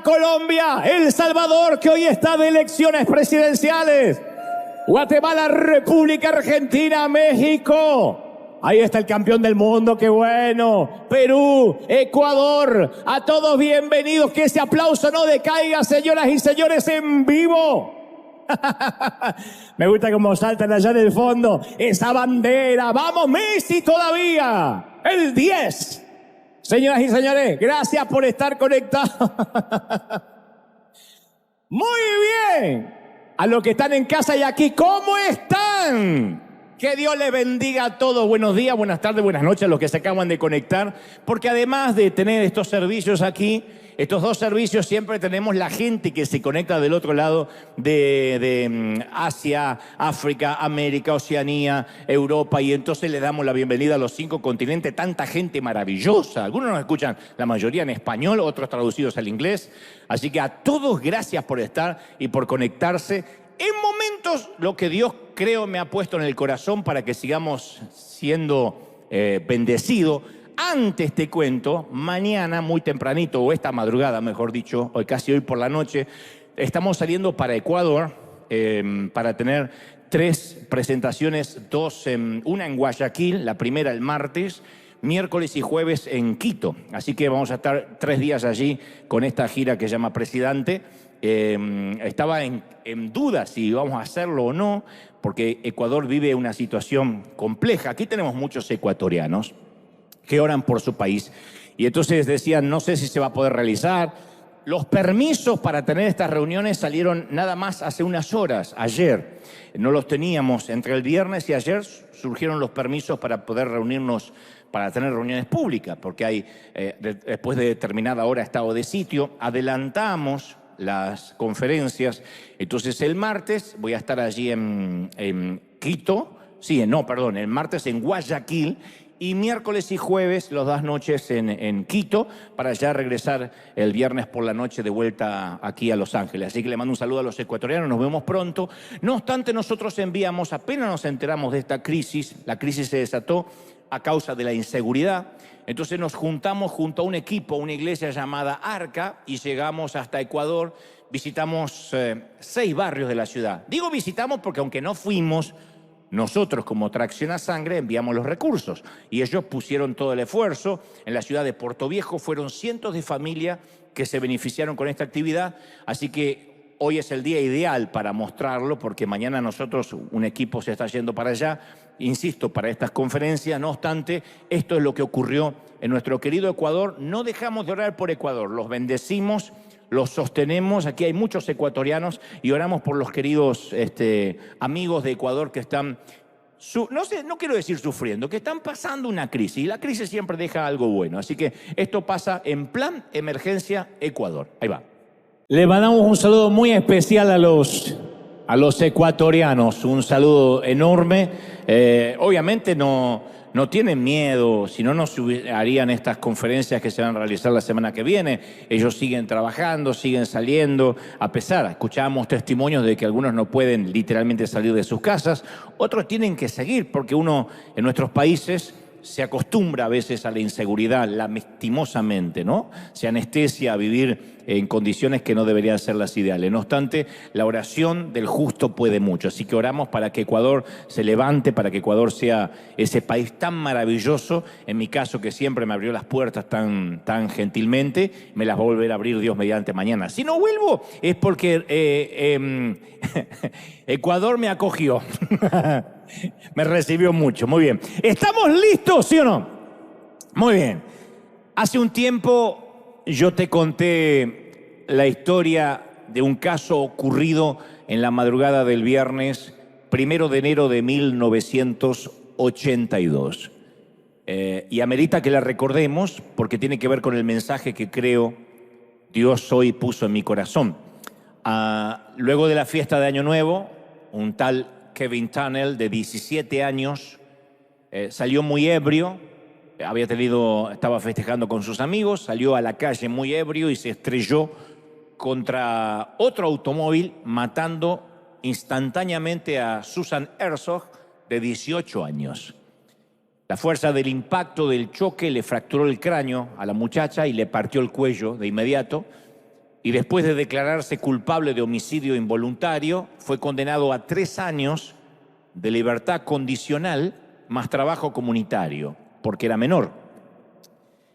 Colombia, El Salvador, que hoy está de elecciones presidenciales, Guatemala, República Argentina, México. Ahí está el campeón del mundo, qué bueno. Perú, Ecuador, a todos bienvenidos. Que ese aplauso no decaiga, señoras y señores, en vivo. Me gusta cómo saltan allá en el fondo esa bandera. ¡Vamos, Messi todavía! El 10. Señoras y señores, gracias por estar conectados. Muy bien. A los que están en casa y aquí, ¿cómo están? Que Dios les bendiga a todos. Buenos días, buenas tardes, buenas noches a los que se acaban de conectar. Porque además de tener estos servicios aquí, estos dos servicios, siempre tenemos la gente que se conecta del otro lado de Asia, África, América, Oceanía, Europa. Y entonces le damos la bienvenida a los 5 continentes. Tanta gente maravillosa. Algunos nos escuchan, la mayoría en español, otros traducidos al inglés. Así que a todos gracias por estar y por conectarse. En momentos, lo que Dios creo me ha puesto en el corazón para que sigamos siendo bendecidos. Antes te cuento, mañana muy tempranito, o esta madrugada mejor dicho, hoy casi hoy por la noche, estamos saliendo para Ecuador para tener 3 presentaciones, una en Guayaquil, la primera el martes, miércoles y jueves en Quito. Así que vamos a estar 3 días allí con esta gira que se llama Presidente. Estaba en duda si vamos a hacerlo o no, porque Ecuador vive una situación compleja. Aquí tenemos muchos ecuatorianos que oran por su país. Y entonces decían, no sé si se va a poder realizar. Los permisos para tener estas reuniones salieron nada más hace unas horas, ayer. No los teníamos. Entre el viernes y ayer surgieron los permisos para poder reunirnos, para tener reuniones públicas, porque hay, después de determinada hora, estado de sitio. Adelantamos las conferencias. Entonces el martes voy a estar allí en Quito. Sí, no, perdón, el martes en Guayaquil. Y miércoles y jueves, las 2 noches en Quito, para ya regresar el viernes por la noche de vuelta aquí a Los Ángeles. Así que le mando un saludo a los ecuatorianos, nos vemos pronto. No obstante, nosotros enviamos, apenas nos enteramos de esta crisis, la crisis se desató a causa de la inseguridad. Entonces nos juntamos junto a un equipo, una iglesia llamada Arca, y llegamos hasta Ecuador. Visitamos 6 barrios de la ciudad. Digo visitamos porque aunque no fuimos, nosotros como Tracción a Sangre enviamos los recursos y ellos pusieron todo el esfuerzo. En la ciudad de Puerto Viejo fueron cientos de familias que se beneficiaron con esta actividad, así que hoy es el día ideal para mostrarlo, porque mañana nosotros, un equipo se está yendo para allá, insisto, para estas conferencias. No obstante, esto es lo que ocurrió en nuestro querido Ecuador. No dejamos de orar por Ecuador, los bendecimos, los sostenemos. Aquí hay muchos ecuatorianos y oramos por los queridos amigos de Ecuador que están, no quiero decir sufriendo, que están pasando una crisis. Y la crisis siempre deja algo bueno. Así que esto pasa en plan emergencia Ecuador. Ahí va. Le mandamos un saludo muy especial a los ecuatorianos. Un saludo enorme. Obviamente no tienen miedo, si no, no harían estas conferencias que se van a realizar la semana que viene. Ellos siguen trabajando, siguen saliendo, a pesar, escuchábamos testimonios de que algunos no pueden literalmente salir de sus casas, otros tienen que seguir, porque uno en nuestros países se acostumbra a veces a la inseguridad, lastimosamente, ¿no? Se anestesia a vivir en condiciones que no deberían ser las ideales. No obstante, la oración del justo puede mucho. Así que oramos para que Ecuador se levante, para que Ecuador sea ese país tan maravilloso, en mi caso, que siempre me abrió las puertas tan gentilmente. Me las va a volver a abrir Dios mediante mañana. Si no vuelvo, es porque Ecuador me acogió. Me recibió mucho, muy bien. ¿Estamos listos, sí o no? Muy bien. Hace un tiempo yo te conté la historia de un caso ocurrido en la madrugada del viernes 1 de enero de 1982. Y amerita que la recordemos porque tiene que ver con el mensaje que creo Dios hoy puso en mi corazón. Luego de la fiesta de Año Nuevo, un tal Kevin Tunnell, de 17 años, salió muy ebrio, estaba festejando con sus amigos, salió a la calle muy ebrio y se estrelló contra otro automóvil, matando instantáneamente a Susan Herzog, de 18 años. La fuerza del impacto del choque le fracturó el cráneo a la muchacha y le partió el cuello de inmediato. y después de declararse culpable de homicidio involuntario, fue condenado a 3 años de libertad condicional más trabajo comunitario, porque era menor.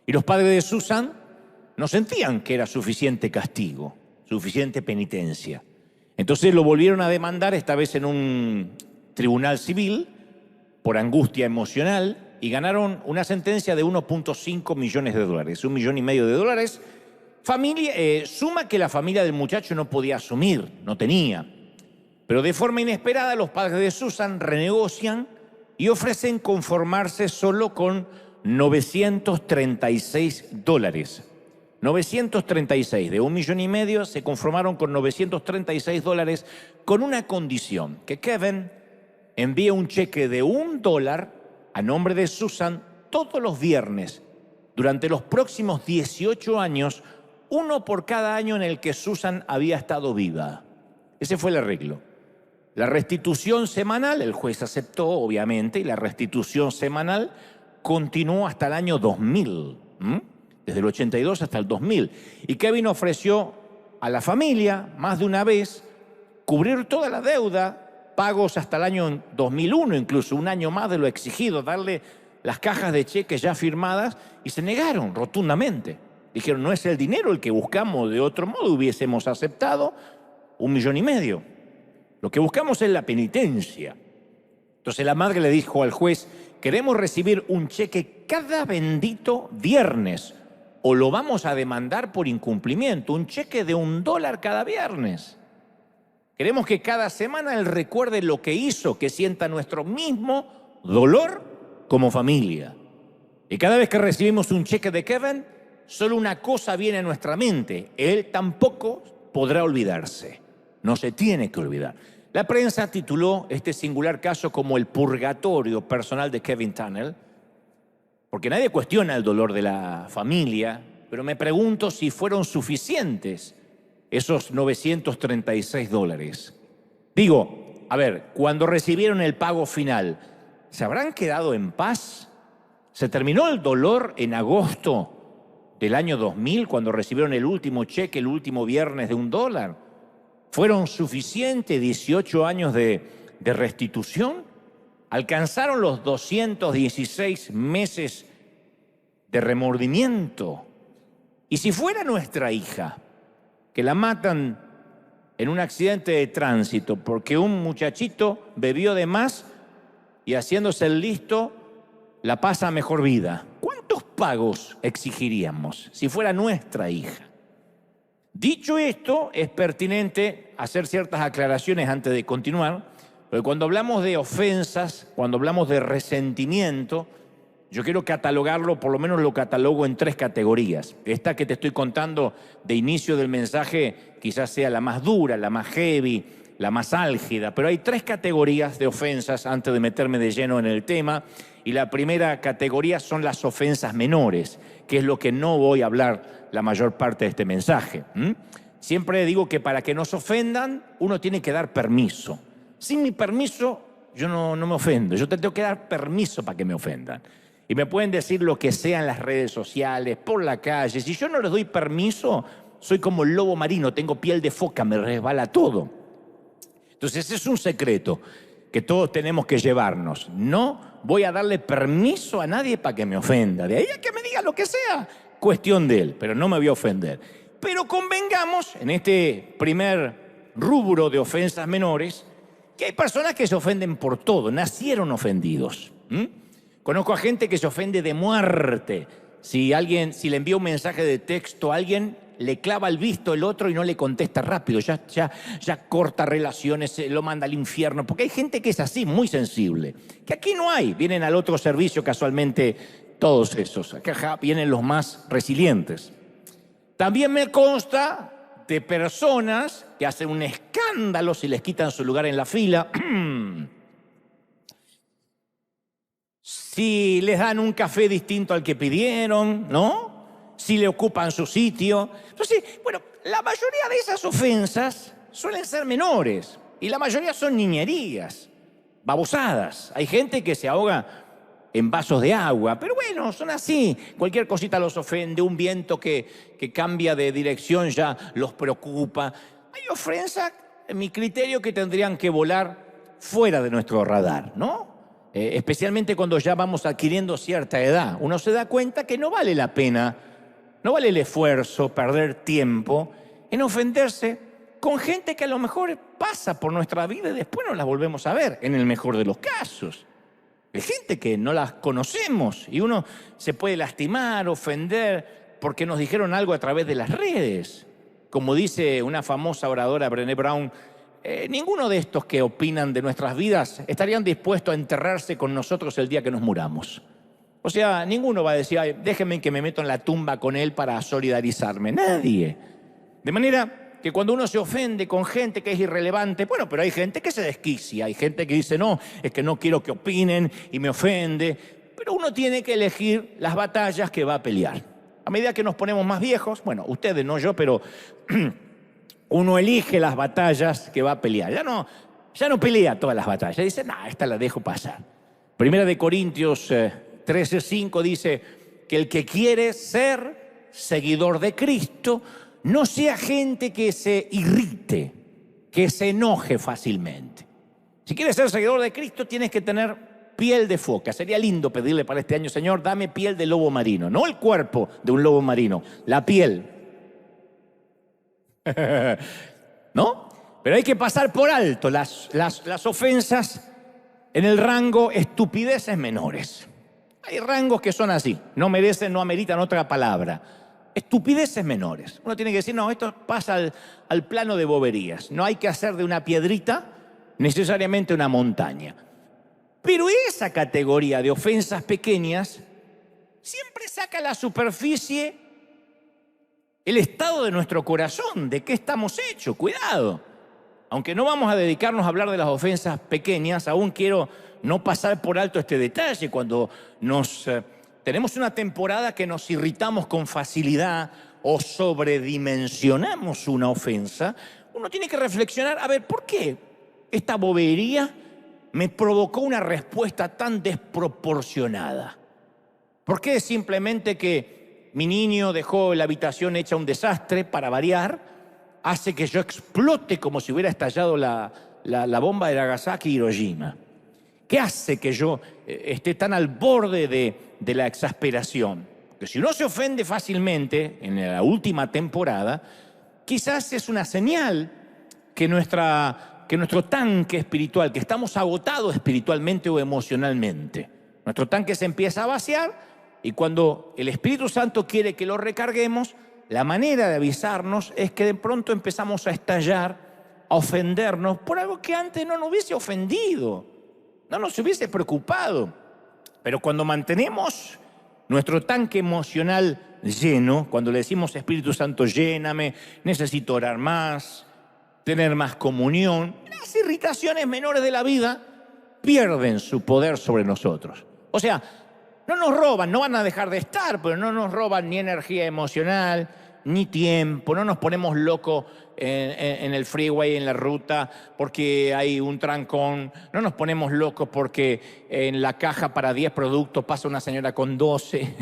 Y los padres de Susan no sentían que era suficiente castigo, suficiente penitencia. Entonces lo volvieron a demandar, esta vez en un tribunal civil, por angustia emocional, y ganaron una sentencia de 1.5 millones de dólares, $1,5 millones. Suma que la familia del muchacho no podía asumir, no tenía. Pero de forma inesperada los padres de Susan renegocian y ofrecen conformarse solo con $936. 936, de $1,5 millones, se conformaron con $936 con una condición, que Kevin envíe un cheque de $1 a nombre de Susan todos los viernes durante los próximos 18 años, uno por cada año en el que Susan había estado viva. Ese fue el arreglo. La restitución semanal, el juez aceptó, obviamente, y la restitución semanal continuó hasta el año 2000, desde el 82 hasta el 2000. Y Kevin ofreció a la familia, más de una vez, cubrir toda la deuda, pagos hasta el año 2001, incluso un año más de lo exigido, darle las cajas de cheques ya firmadas, y se negaron rotundamente. Dijeron, no es el dinero el que buscamos, de otro modo hubiésemos aceptado $1,5 millones. Lo que buscamos es la penitencia. Entonces la madre le dijo al juez, queremos recibir un cheque cada bendito viernes o lo vamos a demandar por incumplimiento, un cheque de $1 cada viernes. Queremos que cada semana él recuerde lo que hizo, que sienta nuestro mismo dolor como familia. Y cada vez que recibimos un cheque de Kevin, solo una cosa viene a nuestra mente, él tampoco podrá olvidarse, no se tiene que olvidar. La prensa tituló este singular caso como el purgatorio personal de Kevin Tunnell, porque nadie cuestiona el dolor de la familia, pero me pregunto si fueron suficientes esos $936. Digo, a ver, cuando recibieron el pago final, ¿se habrán quedado en paz? ¿Se terminó el dolor en agosto del año 2000 cuando recibieron el último cheque, el último viernes de $1? ¿Fueron suficientes 18 años de restitución? ¿Alcanzaron los 216 meses de remordimiento? Y si fuera nuestra hija, que la matan en un accidente de tránsito porque un muchachito bebió de más y haciéndose el listo la pasa a mejor vida, ¿cuántos pagos exigiríamos si fuera nuestra hija? Dicho esto, es pertinente hacer ciertas aclaraciones antes de continuar, porque cuando hablamos de ofensas, cuando hablamos de resentimiento, yo quiero catalogarlo, por lo menos lo catalogo en 3 categorías. Esta que te estoy contando de inicio del mensaje quizás sea la más dura, la más heavy, la más álgida, pero hay 3 categorías de ofensas antes de meterme de lleno en el tema, y la primera categoría son las ofensas menores, que es lo que no voy a hablar la mayor parte de este mensaje. Siempre digo que para que nos ofendan, uno tiene que dar permiso. Sin mi permiso, yo no me ofendo. Yo te tengo que dar permiso para que me ofendan. Y me pueden decir lo que sea en las redes sociales, por la calle. Si yo no les doy permiso, soy como el lobo marino, tengo piel de foca, me resbala todo. Entonces, ese es un secreto que todos tenemos que llevarnos. No voy a darle permiso a nadie para que me ofenda. De ahí a que me diga lo que sea, cuestión de él, pero no me voy a ofender. Pero convengamos, en este primer rubro de ofensas menores, que hay personas que se ofenden por todo, nacieron ofendidos. Conozco a gente que se ofende de muerte. Si le envía un mensaje de texto a alguien, le clava el visto el otro y no le contesta rápido. Ya corta relaciones, lo manda al infierno. Porque hay gente que es así, muy sensible. Que aquí no hay. Vienen al otro servicio casualmente todos esos. Acá vienen los más resilientes. También me consta de personas que hacen un escándalo si les quitan su lugar en la fila. Si les dan un café distinto al que pidieron, ¿no? Si le ocupan su sitio. Entonces, bueno, la mayoría de esas ofensas suelen ser menores y la mayoría son niñerías, babosadas. Hay gente que se ahoga en vasos de agua. Pero bueno, son así. Cualquier cosita los ofende, un viento que cambia de dirección ya los preocupa. Hay ofensas, en mi criterio, que tendrían que volar fuera de nuestro radar, ¿no? Especialmente cuando ya vamos adquiriendo cierta edad. Uno se da cuenta que no vale la pena, no vale el esfuerzo, perder tiempo en ofenderse con gente que a lo mejor pasa por nuestra vida y después no las volvemos a ver, en el mejor de los casos. Hay gente que no las conocemos y uno se puede lastimar, ofender, porque nos dijeron algo a través de las redes. Como dice una famosa oradora, Brené Brown, ninguno de estos que opinan de nuestras vidas estarían dispuestos a enterrarse con nosotros el día que nos muramos. O sea, ninguno va a decir, ay, déjenme que me meto en la tumba con él para solidarizarme. Nadie. De manera que cuando uno se ofende con gente que es irrelevante, bueno, pero hay gente que se desquicia, hay gente que dice, no, es que no quiero que opinen y me ofende. Pero uno tiene que elegir las batallas que va a pelear. A medida que nos ponemos más viejos, bueno, ustedes, no yo, pero uno elige las batallas que va a pelear. Ya no pelea todas las batallas. Dice, no, esta la dejo pasar. Primera de Corintios 13:5 dice que el que quiere ser seguidor de Cristo no sea gente que se irrite, que se enoje fácilmente. Si quieres ser seguidor de Cristo, tienes que tener piel de foca. Sería lindo pedirle para este año, Señor, dame piel de lobo marino. No el cuerpo de un lobo marino, la piel. ¿No? Pero hay que pasar por alto las ofensas en el rango estupideces menores. Hay rangos que son así, no merecen, no ameritan otra palabra. Estupideces menores. Uno tiene que decir, no, esto pasa al plano de boberías. No hay que hacer de una piedrita necesariamente una montaña. Pero esa categoría de ofensas pequeñas siempre saca a la superficie el estado de nuestro corazón, de qué estamos hechos. Cuidado. Aunque no vamos a dedicarnos a hablar de las ofensas pequeñas, aún quiero no pasar por alto este detalle. Cuando tenemos una temporada que nos irritamos con facilidad o sobredimensionamos una ofensa, uno tiene que reflexionar, a ver, ¿por qué esta bobería me provocó una respuesta tan desproporcionada? ¿Por qué simplemente que mi niño dejó la habitación hecha un desastre, para variar, hace que yo explote como si hubiera estallado la bomba de Nagasaki y Hiroshima? ¿Qué hace que yo esté tan al borde de la exasperación? Porque si uno se ofende fácilmente en la última temporada, quizás es una señal que nuestro tanque espiritual, que estamos agotados espiritualmente o emocionalmente, nuestro tanque se empieza a vaciar, y cuando el Espíritu Santo quiere que lo recarguemos, la manera de avisarnos es que de pronto empezamos a estallar, a ofendernos por algo que antes no nos hubiese ofendido, no nos hubiese preocupado. Pero cuando mantenemos nuestro tanque emocional lleno, cuando le decimos, Espíritu Santo, lléname, necesito orar más, tener más comunión, las irritaciones menores de la vida pierden su poder sobre nosotros. O sea, no nos roban, no van a dejar de estar, pero no nos roban ni energía emocional, ni tiempo. No nos ponemos locos en el freeway, en la ruta, porque hay un trancón. No nos ponemos locos porque en la caja para 10 productos pasa una señora con 12.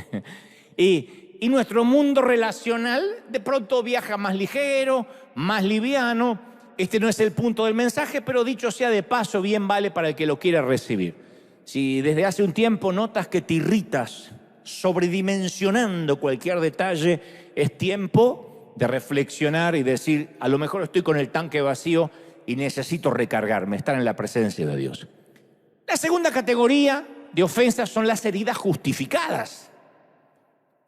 Y nuestro mundo relacional de pronto viaja más ligero, más liviano. Este no es el punto del mensaje, pero dicho sea de paso, bien vale para el que lo quiera recibir. Si desde hace un tiempo notas que te irritas sobredimensionando cualquier detalle, es tiempo de reflexionar y decir, a lo mejor estoy con el tanque vacío y necesito recargarme, estar en la presencia de Dios. La segunda categoría de ofensas son las heridas justificadas.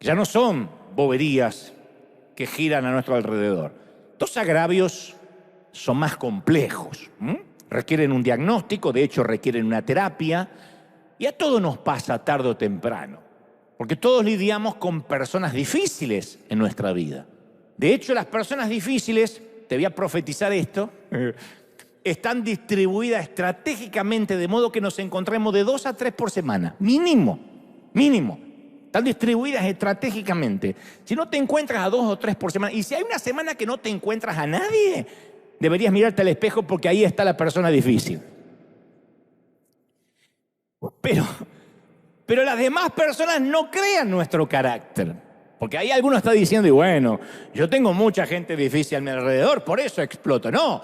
Ya no son boberías que giran a nuestro alrededor. Estos agravios son más complejos. Requieren un diagnóstico, de hecho requieren una terapia, y a todos nos pasa tarde o temprano, porque todos lidiamos con personas difíciles en nuestra vida. De hecho, las personas difíciles, te voy a profetizar esto, están distribuidas estratégicamente de modo que nos encontremos de 2 a 3 por semana, mínimo. Están distribuidas estratégicamente. Si no te encuentras a 2 o 3 por semana, y si hay una semana que no te encuentras a nadie, deberías mirarte al espejo porque ahí está la persona difícil. pero las demás personas no crean nuestro carácter. Porque ahí alguno está diciendo, y bueno, yo tengo mucha gente difícil a mi alrededor, por eso exploto. No,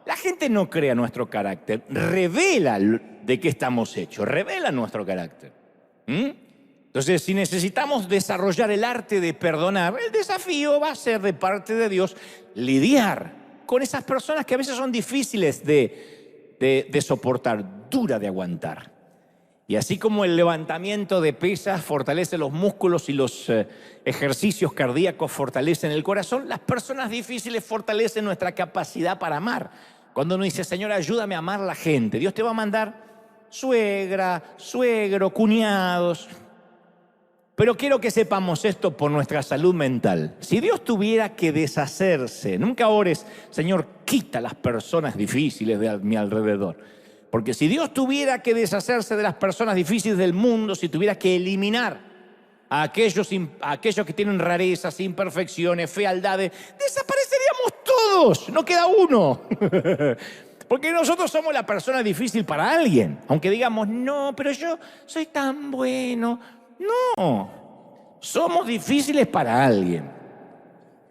la gente no crea nuestro carácter, revela de qué estamos hechos, revela nuestro carácter. Entonces, si necesitamos desarrollar el arte de perdonar, el desafío va a ser de parte de Dios lidiar con esas personas que a veces son difíciles de soportar, dura de aguantar. Y así como el levantamiento de pesas fortalece los músculos y los ejercicios cardíacos fortalecen el corazón, las personas difíciles fortalecen nuestra capacidad para amar. Cuando uno dice, Señor, ayúdame a amar a la gente, Dios te va a mandar suegra, suegro, cuñados. Pero quiero que sepamos esto por nuestra salud mental. Si Dios tuviera que deshacerse, nunca ores, Señor, quita las personas difíciles de mi alrededor. Porque si Dios tuviera que deshacerse de las personas difíciles del mundo, si tuviera que eliminar a aquellos que tienen rarezas, imperfecciones, fealdades, desapareceríamos todos, no queda uno. Porque nosotros somos la persona difícil para alguien. Aunque digamos, no, pero yo soy tan bueno. No, somos difíciles para alguien.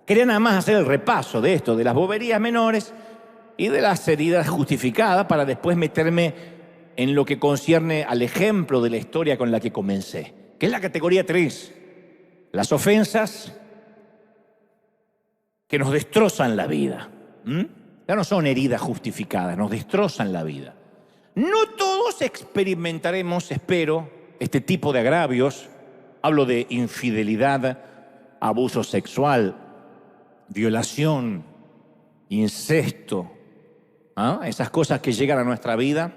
Quería nada más hacer el repaso de esto, de las boberías menores y de las heridas justificadas, para después meterme en lo que concierne al ejemplo de la historia con la que comencé, que es la categoría 3, las ofensas que nos destrozan la vida. Ya no son heridas justificadas, nos destrozan la vida. No todos experimentaremos, espero, este tipo de agravios. Hablo de infidelidad, abuso sexual, violación, incesto. Esas cosas que llegan a nuestra vida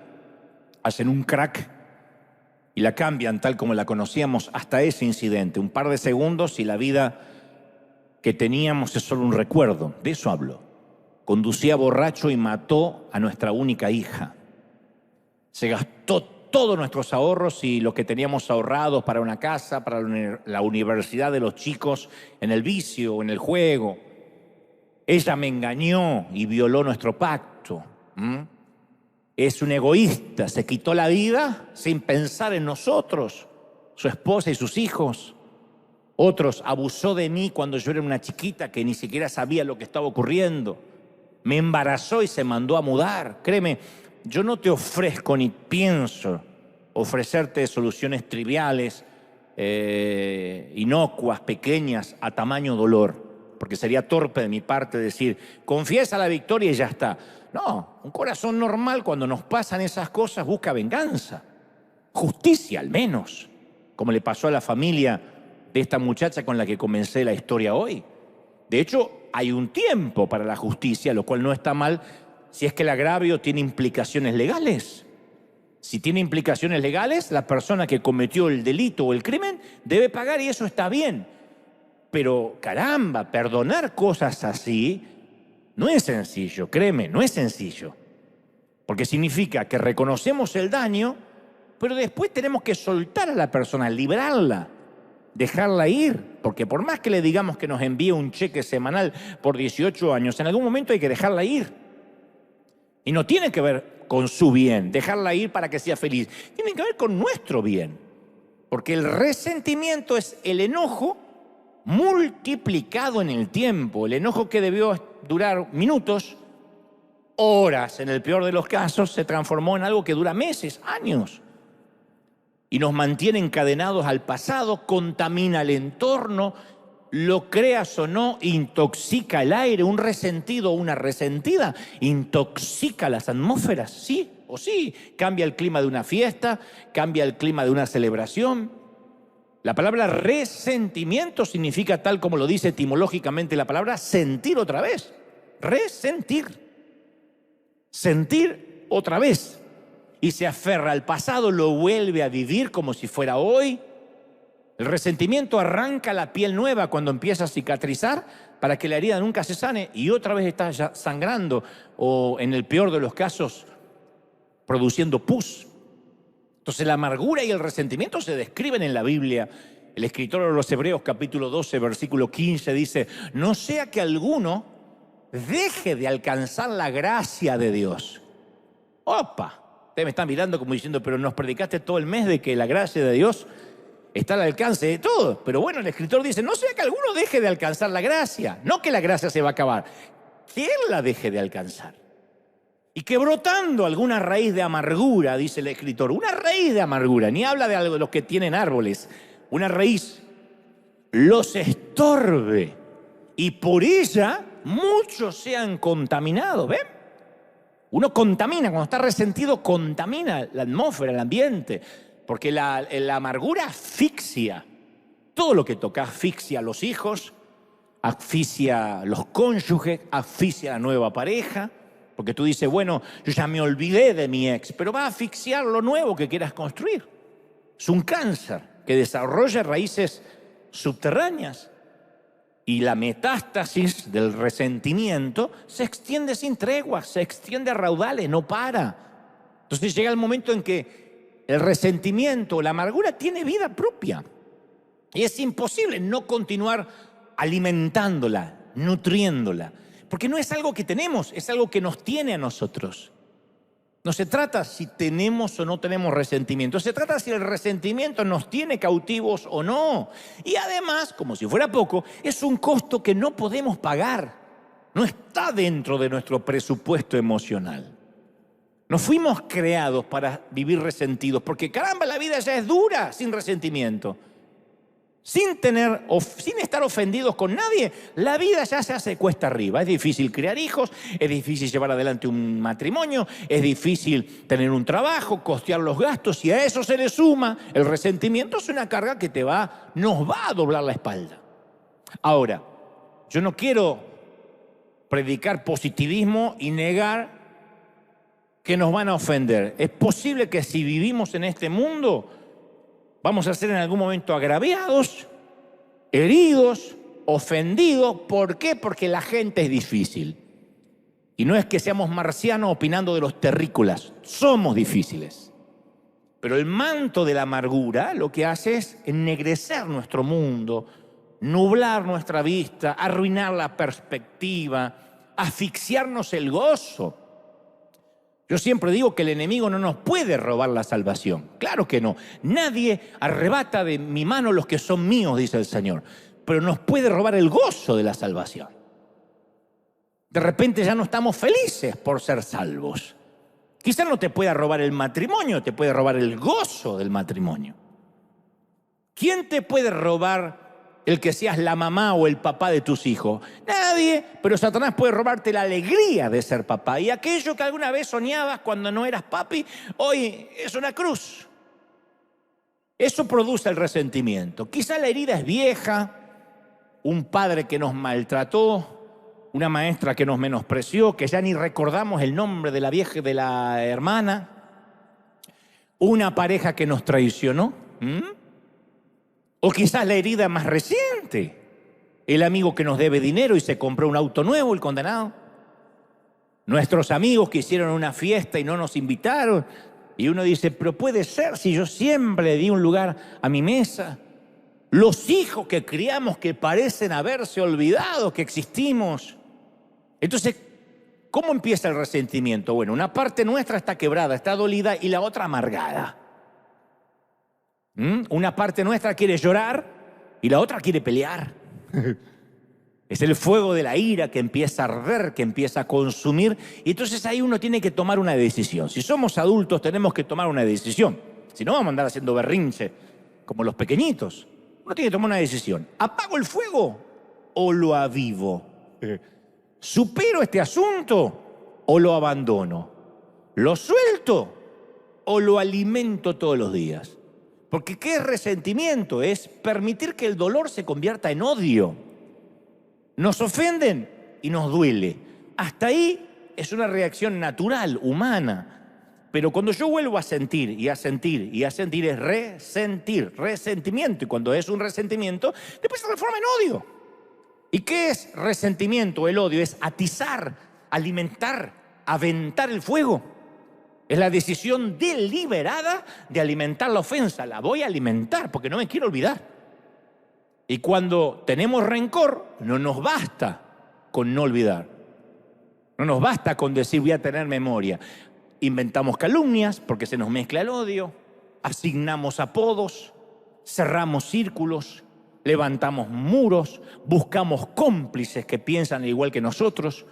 hacen un crack y la cambian tal como la conocíamos hasta ese incidente. Un par de segundos y la vida que teníamos es solo un recuerdo. De eso hablo. Conducía borracho y mató a nuestra única hija. Se gastó todos nuestros ahorros y lo que teníamos ahorrados para una casa, para la universidad de los chicos, en el vicio, en el juego. Ella me engañó y violó nuestro pacto. Es un egoísta, se quitó la vida sin pensar en nosotros, su esposa y sus hijos. Otros, abusó de mí cuando yo era una chiquita que ni siquiera sabía lo que estaba ocurriendo. Me embarazó y se mandó a mudar. Créeme, yo no te ofrezco ni pienso ofrecerte soluciones triviales, inocuas, pequeñas, a tamaño dolor. Porque sería torpe de mi parte decir, confiesa la victoria y ya está. No, un corazón normal cuando nos pasan esas cosas busca venganza, justicia al menos, como le pasó a la familia de esta muchacha con la que comencé la historia hoy. De hecho, hay un tiempo para la justicia, lo cual no está mal si es que el agravio tiene implicaciones legales. Si tiene implicaciones legales, la persona que cometió el delito o el crimen debe pagar y eso está bien. Pero caramba, perdonar cosas así no es sencillo, créeme, no es sencillo. Porque significa que reconocemos el daño, pero después tenemos que soltar a la persona, librarla, dejarla ir. Porque por más que le digamos que nos envíe un cheque semanal por 18 años, en algún momento hay que dejarla ir. Y no tiene que ver con su bien, dejarla ir para que sea feliz. Tiene que ver con nuestro bien. Porque el resentimiento es el enojo multiplicado en el tiempo. El enojo que debió durar minutos, horas, en el peor de los casos, se transformó en algo que dura meses, años. Y nos mantiene encadenados al pasado, contamina el entorno, lo creas o no, intoxica el aire. Un resentido o una resentida intoxica las atmósferas, sí o sí. Cambia el clima de una fiesta, cambia el clima de una celebración. La palabra resentimiento significa, tal como lo dice etimológicamente la palabra, sentir otra vez. Resentir. Sentir otra vez. Y se aferra al pasado, lo vuelve a vivir como si fuera hoy. El resentimiento arranca la piel nueva cuando empieza a cicatrizar para que la herida nunca se sane y otra vez está ya sangrando o, en el peor de los casos, produciendo pus. Entonces la amargura y el resentimiento se describen en la Biblia. El escritor de los Hebreos, capítulo 12, versículo 15, dice: no sea que alguno deje de alcanzar la gracia de Dios. ¡Opa! Ustedes me están mirando como diciendo, pero nos predicaste todo el mes de que la gracia de Dios está al alcance de todos. Pero bueno, el escritor dice, no sea que alguno deje de alcanzar la gracia. No que la gracia se va a acabar, que él la deje de alcanzar. Y que brotando alguna raíz de amargura, dice el escritor, una raíz de amargura, ni habla de algo de los que tienen árboles, una raíz los estorbe y por ella muchos sean contaminados. ¿Ven? Uno contamina, cuando está resentido, contamina la atmósfera, el ambiente, porque la amargura asfixia. Todo lo que toca asfixia a los hijos, asfixia a los cónyuges, asfixia a la nueva pareja. Porque tú dices, bueno, yo ya me olvidé de mi ex, pero va a asfixiar lo nuevo que quieras construir. Es un cáncer que desarrolla raíces subterráneas. Y la metástasis del resentimiento se extiende sin tregua, se extiende a raudales, no para. Entonces llega el momento en que el resentimiento, la amargura tiene vida propia. Y es imposible no continuar alimentándola, nutriéndola. Porque no es algo que tenemos, es algo que nos tiene a nosotros. No se trata si tenemos o no tenemos resentimiento, se trata si el resentimiento nos tiene cautivos o no. Y además, como si fuera poco, es un costo que no podemos pagar. No está dentro de nuestro presupuesto emocional. No fuimos creados para vivir resentidos, porque caramba, la vida ya es dura sin resentimiento. Sin estar ofendidos con nadie, la vida ya se hace cuesta arriba. Es difícil criar hijos, es difícil llevar adelante un matrimonio, es difícil tener un trabajo, costear los gastos, y a eso se le suma el resentimiento. Es una carga que nos va a doblar la espalda. Ahora, yo no quiero predicar positivismo y negar que nos van a ofender. Es posible que si vivimos en este mundo vamos a ser en algún momento agraviados, heridos, ofendidos. ¿Por qué? Porque la gente es difícil. Y no es que seamos marcianos opinando de los terrícolas, somos difíciles. Pero el manto de la amargura lo que hace es ennegrecer nuestro mundo, nublar nuestra vista, arruinar la perspectiva, asfixiarnos el gozo. Yo siempre digo que el enemigo no nos puede robar la salvación. Claro que no. Nadie arrebata de mi mano los que son míos, dice el Señor. Pero nos puede robar el gozo de la salvación. De repente ya no estamos felices por ser salvos. Quizás no te pueda robar el matrimonio, te puede robar el gozo del matrimonio. ¿Quién te puede robar el que seas la mamá o el papá de tus hijos? Nadie, pero Satanás puede robarte la alegría de ser papá. Y aquello que alguna vez soñabas cuando no eras papi, hoy es una cruz. Eso produce el resentimiento. Quizá la herida es vieja, un padre que nos maltrató, una maestra que nos menospreció, que ya ni recordamos el nombre de la vieja y de la hermana, una pareja que nos traicionó. O quizás la herida más reciente, el amigo que nos debe dinero y se compró un auto nuevo, el condenado. Nuestros amigos que hicieron una fiesta y no nos invitaron. Y uno dice, pero puede ser si yo siempre le di un lugar a mi mesa. Los hijos que criamos que parecen haberse olvidado que existimos. Entonces, ¿cómo empieza el resentimiento? Bueno, una parte nuestra está quebrada, está dolida, y la otra amargada. Una parte nuestra quiere llorar y la otra quiere pelear. Es el fuego de la ira que empieza a arder, que empieza a consumir. Y entonces ahí uno tiene que tomar una decisión. Si somos adultos tenemos que tomar una decisión. Si no vamos a andar haciendo berrinche como los pequeñitos. Uno tiene que tomar una decisión. ¿Apago el fuego o lo avivo? ¿Supero este asunto o lo abandono? ¿Lo suelto o lo alimento todos los días? Porque ¿qué es resentimiento? Es permitir que el dolor se convierta en odio. Nos ofenden y nos duele. Hasta ahí es una reacción natural, humana. Pero cuando yo vuelvo a sentir y a sentir y a sentir, es resentir, resentimiento. Y cuando es un resentimiento, después se transforma en odio. ¿Y qué es resentimiento? El odio es atizar, alimentar, aventar el fuego. Es la decisión deliberada de alimentar la ofensa. La voy a alimentar porque no me quiero olvidar. Y cuando tenemos rencor, no nos basta con no olvidar. No nos basta con decir voy a tener memoria. inventamos calumnias porque se nos mezcla el odio, asignamos apodos, cerramos círculos, levantamos muros, buscamos cómplices que piensan igual que nosotros,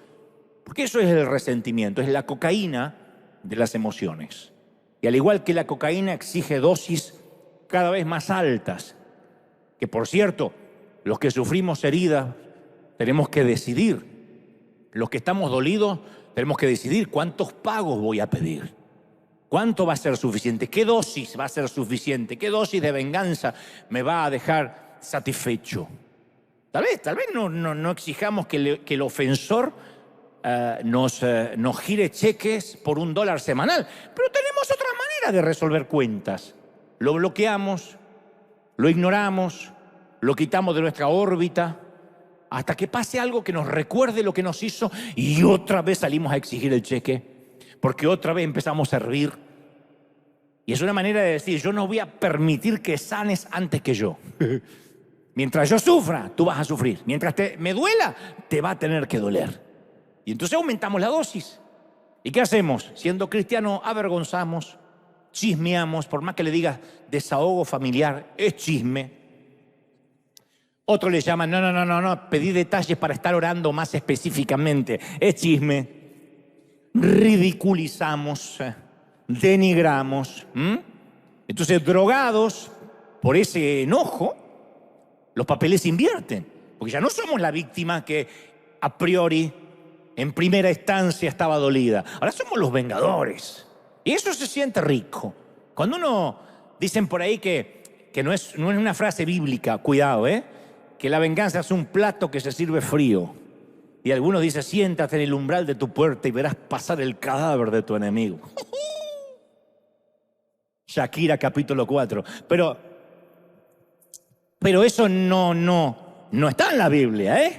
porque eso es el resentimiento, es la cocaína de las emociones. Y al igual que la cocaína exige dosis cada vez más altas, que por cierto, los que sufrimos heridas tenemos que decidir, los que estamos dolidos tenemos que decidir cuántos pagos voy a pedir, cuánto va a ser suficiente, qué dosis va a ser suficiente, qué dosis de venganza me va a dejar satisfecho. Tal vez no exijamos que el ofensor nos gire cheques por $1 semanal, pero tenemos otra manera de resolver cuentas. Lo bloqueamos, lo ignoramos, lo quitamos de nuestra órbita, hasta que pase algo que nos recuerde lo que nos hizo y otra vez salimos a exigir el cheque, porque otra vez empezamos a hervir. Y es una manera de decir, yo no voy a permitir que sanes antes que yo. Mientras yo sufra, tú vas a sufrir. Mientras me duela, te va a tener que doler. Y entonces aumentamos la dosis. ¿Y qué hacemos? Siendo cristianos, avergonzamos, chismeamos, por más que le digas desahogo familiar, es chisme. Otros le llaman, no, pedí detalles para estar orando más específicamente, es chisme. Ridiculizamos, denigramos. Entonces, drogados por ese enojo, los papeles se invierten, porque ya no somos la víctima que a priori, en primera instancia, estaba dolida. Ahora somos los vengadores. Y eso se siente rico. Cuando uno, dicen por ahí que no es una frase bíblica, cuidado, que la venganza es un plato que se sirve frío. Y algunos dicen, siéntate en el umbral de tu puerta y verás pasar el cadáver de tu enemigo. Shakira, capítulo 4. Pero eso no está en la Biblia,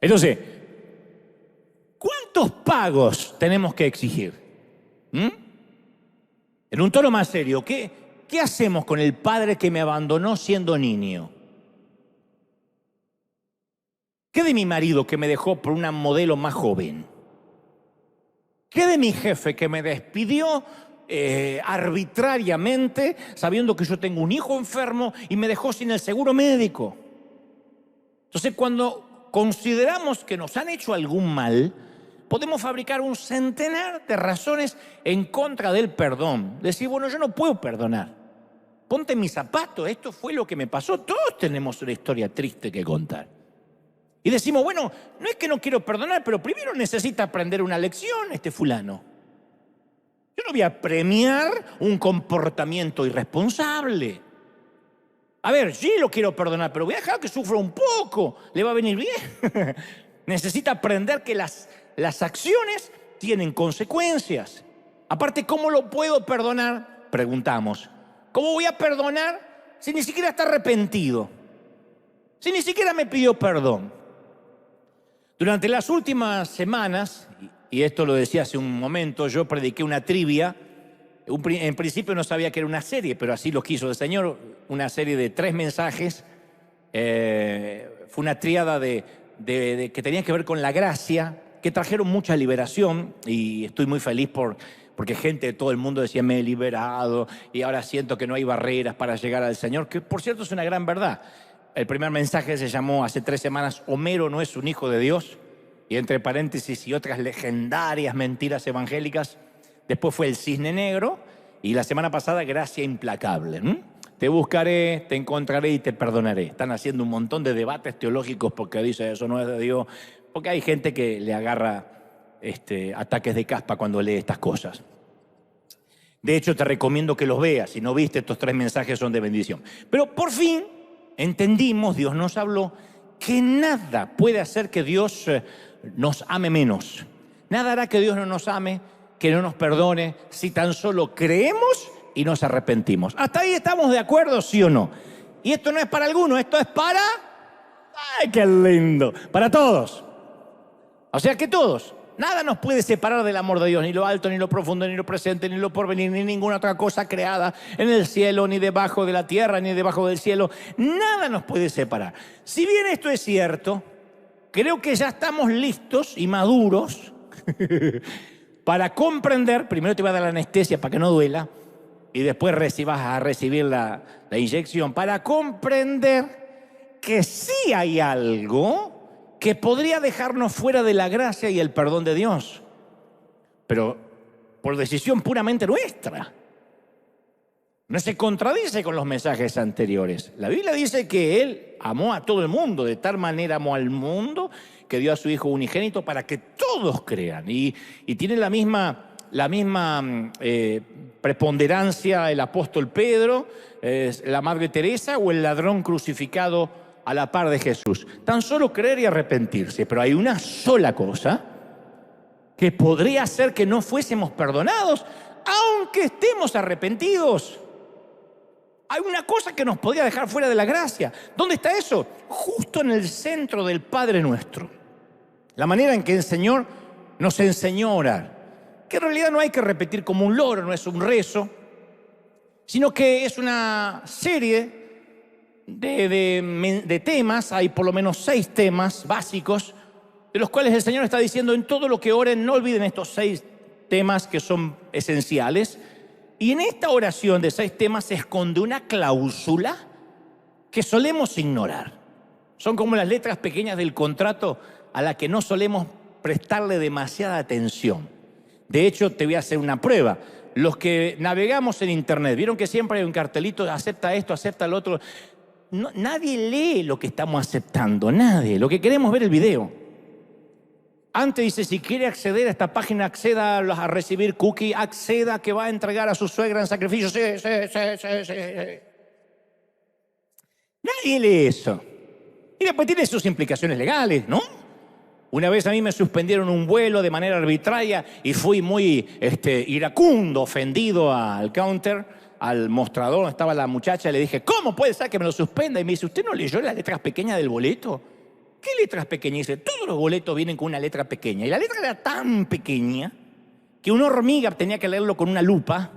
Entonces, ¿cuántos pagos tenemos que exigir? En un tono más serio, ¿qué hacemos con el padre que me abandonó siendo niño? ¿Qué de mi marido que me dejó por una modelo más joven? ¿Qué de mi jefe que me despidió arbitrariamente, sabiendo que yo tengo un hijo enfermo y me dejó sin el seguro médico? Entonces, cuando consideramos que nos han hecho algún mal, podemos fabricar un centenar de razones en contra del perdón. Decir, bueno, yo no puedo perdonar. Ponte en mis zapatos, esto fue lo que me pasó. Todos tenemos una historia triste que contar. Y decimos, bueno, no es que no quiero perdonar, pero primero necesita aprender una lección este fulano. Yo no voy a premiar un comportamiento irresponsable. A ver, sí lo quiero perdonar, pero voy a dejar que sufra un poco. Le va a venir bien. Necesita aprender que las acciones tienen consecuencias. Aparte, ¿cómo lo puedo perdonar? Preguntamos. ¿Cómo voy a perdonar si ni siquiera está arrepentido? Si ni siquiera me pidió perdón. Durante las últimas semanas, y esto lo decía hace un momento, yo prediqué una trivia. En principio no sabía que era una serie, pero así lo quiso el Señor, una serie de 3 mensajes. Fue una tríada que tenía que ver con la gracia, que trajeron mucha liberación, y estoy muy feliz porque gente de todo el mundo decía, me he liberado, y ahora siento que no hay barreras para llegar al Señor, que por cierto es una gran verdad. El primer mensaje se llamó hace 3 semanas, Homero no es un hijo de Dios, y entre paréntesis y otras legendarias mentiras evangélicas. Después fue el cisne negro, y la semana pasada, gracia implacable. Te buscaré, te encontraré y te perdonaré. Están haciendo un montón de debates teológicos porque dice eso no es de Dios, porque hay gente que le agarra ataques de caspa cuando lee estas cosas. De hecho, te recomiendo que los veas. Si no viste, estos 3 mensajes son de bendición. Pero por fin entendimos, Dios nos habló, que nada puede hacer que Dios nos ame menos. Nada hará que Dios no nos ame, que no nos perdone, si tan solo creemos y nos arrepentimos. ¿Hasta ahí estamos de acuerdo, sí o no? Y esto no es para algunos, esto es para... ¡Ay, qué lindo! Para todos. O sea que todos. Nada nos puede separar del amor de Dios, ni lo alto, ni lo profundo, ni lo presente, ni lo porvenir, ni ninguna otra cosa creada en el cielo, ni debajo de la tierra, ni debajo del cielo. Nada nos puede separar. Si bien esto es cierto, creo que ya estamos listos y maduros para comprender, primero te va a dar la anestesia para que no duela, y después vas a recibir la inyección, para comprender que sí hay algo que podría dejarnos fuera de la gracia y el perdón de Dios, pero por decisión puramente nuestra. No se contradice con los mensajes anteriores. La Biblia dice que Él amó a todo el mundo, de tal manera amó al mundo que dio a su Hijo unigénito para que todos crean. Y tiene la misma preponderancia el apóstol Pedro, la Madre Teresa o el ladrón crucificado a la par de Jesús. Tan solo creer y arrepentirse. Pero hay una sola cosa que podría hacer que no fuésemos perdonados, aunque estemos arrepentidos. Hay una cosa que nos podría dejar fuera de la gracia. ¿Dónde está eso? Justo en el centro del Padre Nuestro. La manera en que el Señor nos enseñó a orar. Que en realidad no hay que repetir como un loro, no es un rezo, sino que es una serie de temas. Hay por lo menos 6 temas básicos, de los cuales el Señor está diciendo: en todo lo que oren, no olviden estos 6 temas que son esenciales. Y en esta oración de 6 temas se esconde una cláusula que solemos ignorar. Son como las letras pequeñas del contrato a la que no solemos prestarle demasiada atención. De hecho, te voy a hacer una prueba. Los que navegamos en internet, vieron que siempre hay un cartelito: acepta esto, acepta lo otro. No, nadie lee lo que estamos aceptando, nadie. Lo que queremos es ver el video. Antes dice: si quiere acceder a esta página, acceda a recibir cookie, acceda que va a entregar a su suegra en sacrificio. Sí. Nadie lee eso. Y después tiene sus implicaciones legales, ¿no? Una vez a mí me suspendieron un vuelo de manera arbitraria y fui muy iracundo, ofendido al counter, al mostrador donde estaba la muchacha. Le dije: ¿cómo puede ser que me lo suspenda? Y me dice: ¿usted no leyó las letras pequeñas del boleto? ¿Qué letras pequeñas? Dice: todos los boletos vienen con una letra pequeña. Y la letra era tan pequeña que una hormiga tenía que leerlo con una lupa.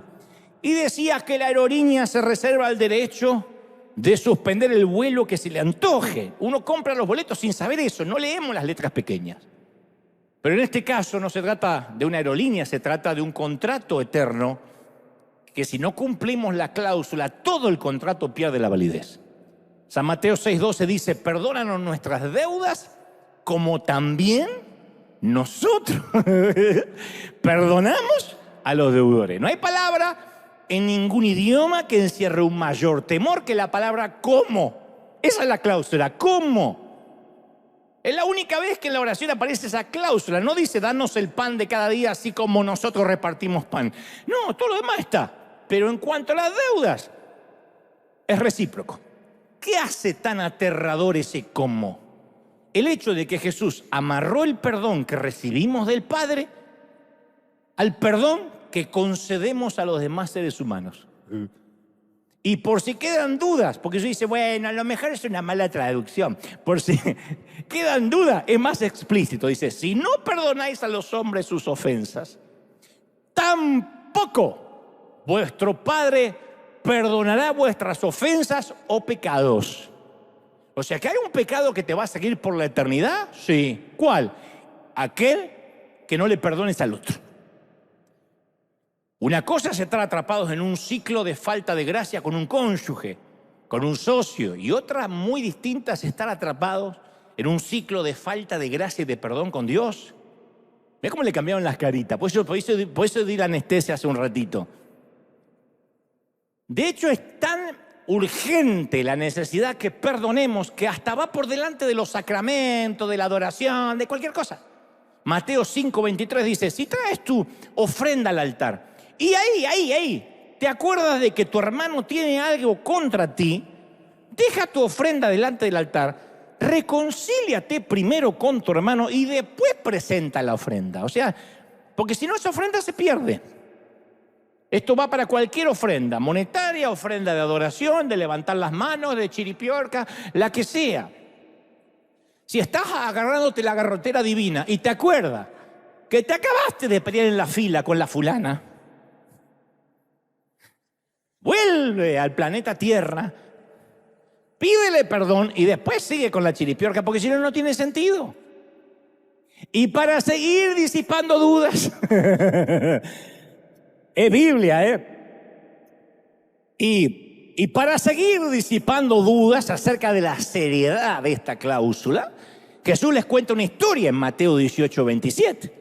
Y decía que la aerolínea se reserva el derecho de suspender el vuelo que se le antoje. Uno compra los boletos sin saber eso, no leemos las letras pequeñas. Pero en este caso no se trata de una aerolínea, se trata de un contrato eterno que si no cumplimos la cláusula, todo el contrato pierde la validez. San Mateo 6:12 dice: perdónanos nuestras deudas como también nosotros perdonamos a los deudores. No hay palabra en ningún idioma que encierre un mayor temor que la palabra ¿cómo? Esa es la cláusula, ¿cómo? Es la única vez que en la oración aparece esa cláusula. No dice: danos el pan de cada día así como nosotros repartimos pan. No, todo lo demás está. Pero en cuanto a las deudas, es recíproco. ¿Qué hace tan aterrador ese cómo? El hecho de que Jesús amarró el perdón que recibimos del Padre al perdón que concedemos a los demás seres humanos. Y por si quedan dudas, porque yo dice: bueno, a lo mejor es una mala traducción. Por si quedan dudas, es más explícito. Dice: si no perdonáis a los hombres sus ofensas, tampoco vuestro Padre perdonará vuestras ofensas o pecados. O sea, que hay un pecado que te va a seguir por la eternidad. Sí. ¿Cuál? Aquel que no le perdones al otro. Una cosa es estar atrapados en un ciclo de falta de gracia con un cónyuge, con un socio, y otra muy distinta es estar atrapados en un ciclo de falta de gracia y de perdón con Dios. Mira cómo le cambiaron las caritas. Por eso di la anestesia hace un ratito. De hecho, es tan urgente la necesidad que perdonemos que hasta va por delante de los sacramentos, de la adoración, de cualquier cosa. Mateo 5:23 dice: si traes tu ofrenda al altar y ahí te acuerdas de que tu hermano tiene algo contra ti, deja tu ofrenda delante del altar, reconcíliate primero con tu hermano y después presenta la ofrenda. O sea, porque si no, esa ofrenda se pierde. Esto va para cualquier ofrenda, monetaria, ofrenda de adoración, de levantar las manos, de chiripiorca, la que sea. Si estás agarrándote la garrotera divina y te acuerdas que te acabaste de pelear en la fila con la fulana, vuelve al planeta Tierra, pídele perdón y después sigue con la chiripiorca, porque si no, no tiene sentido. Y para seguir disipando dudas, es Biblia, ¿eh? Y para seguir disipando dudas acerca de la seriedad de esta cláusula, Jesús les cuenta una historia en Mateo 18:27.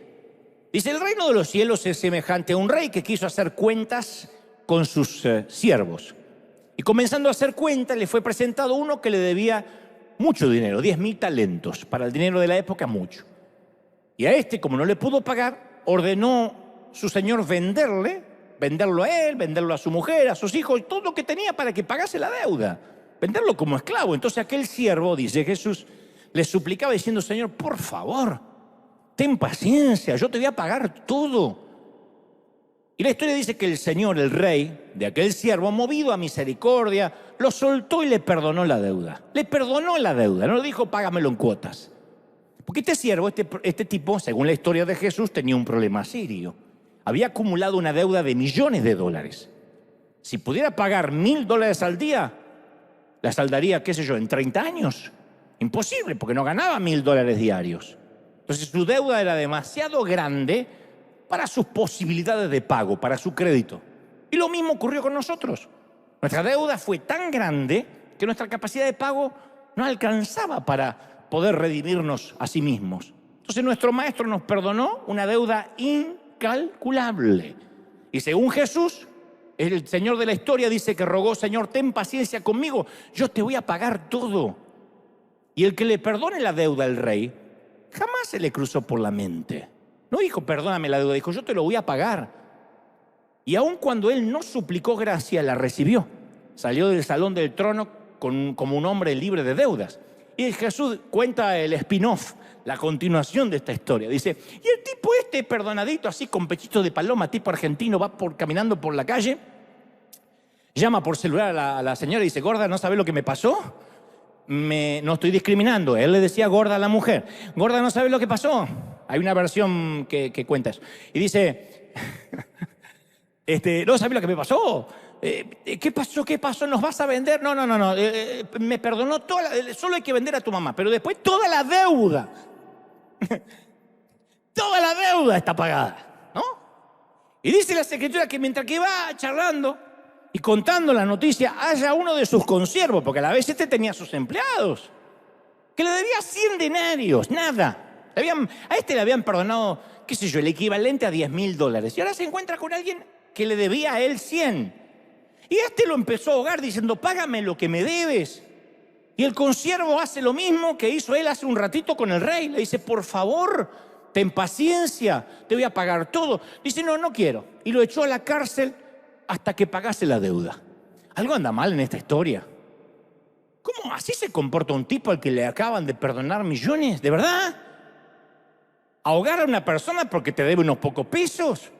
Dice, el reino de los cielos es semejante a un rey que quiso hacer cuentas con sus siervos. Y comenzando a hacer cuentas, le fue presentado uno que le debía mucho dinero, 10.000 talentos. Para el dinero de la época, mucho. Y a este, como no le pudo pagar, ordenó su señor venderlo a él, venderlo a su mujer, a sus hijos, todo lo que tenía para que pagase la deuda. Venderlo como esclavo. Entonces aquel siervo, dice Jesús, le suplicaba diciendo, Señor, por favor, ten paciencia, yo te voy a pagar todo. Y la historia dice que el Señor, el rey de aquel siervo, movido a misericordia, lo soltó y le perdonó la deuda. Le perdonó la deuda, no le dijo págamelo en cuotas. Porque este siervo, este tipo, según la historia de Jesús, tenía un problema serio. Había acumulado una deuda de millones de dólares. Si pudiera pagar $1.000 al día, la saldaría, qué sé yo, en 30 años. Imposible, porque no ganaba $1.000 diarios. Entonces su deuda era demasiado grande para sus posibilidades de pago, para su crédito. Y lo mismo ocurrió con nosotros. Nuestra deuda fue tan grande que nuestra capacidad de pago no alcanzaba para poder redimirnos a sí mismos. Entonces nuestro maestro nos perdonó una deuda incalculable. Y según Jesús, el Señor de la historia dice que rogó, Señor, ten paciencia conmigo, yo te voy a pagar todo. Y el que le perdone la deuda al rey, jamás se le cruzó por la mente. No dijo, perdóname la deuda, dijo, yo te lo voy a pagar. Y aun cuando él no suplicó gracia, la recibió. Salió del salón del trono como un hombre libre de deudas. Y Jesús cuenta el spin-off, la continuación de esta historia. Dice, y el tipo este perdonadito, así con pechito de paloma, tipo argentino, va caminando por la calle, llama por celular a la señora y dice, gorda, ¿no sabe lo que me pasó? No estoy discriminando. Él le decía gorda a la mujer. Gorda, ¿no sabe lo que pasó? Hay una versión que cuenta eso. Y dice, ¿no sabe lo que me pasó? ¿Qué pasó? ¿Qué pasó? ¿Nos vas a vender? No. Me perdonó solo hay que vender a tu mamá, pero después toda la deuda. Toda la deuda está pagada, ¿no? Y dice la escritura que mientras que va charlando y contando la noticia, haya uno de sus consiervos, porque a la vez tenía sus empleados, que le debía 100 denarios, nada. A este le habían perdonado, qué sé yo, el equivalente a $10.000. Y ahora se encuentra con alguien que le debía a él 100. Y este lo empezó a ahogar diciendo, págame lo que me debes. Y el consiervo hace lo mismo que hizo él hace un ratito con el rey. Le dice, por favor, ten paciencia, te voy a pagar todo. Dice, no quiero. Y lo echó a la cárcel hasta que pagase la deuda. Algo anda mal en esta historia. ¿Cómo así se comporta un tipo al que le acaban de perdonar millones? ¿De verdad? ¿Ahogar a una persona porque te debe unos pocos pesos?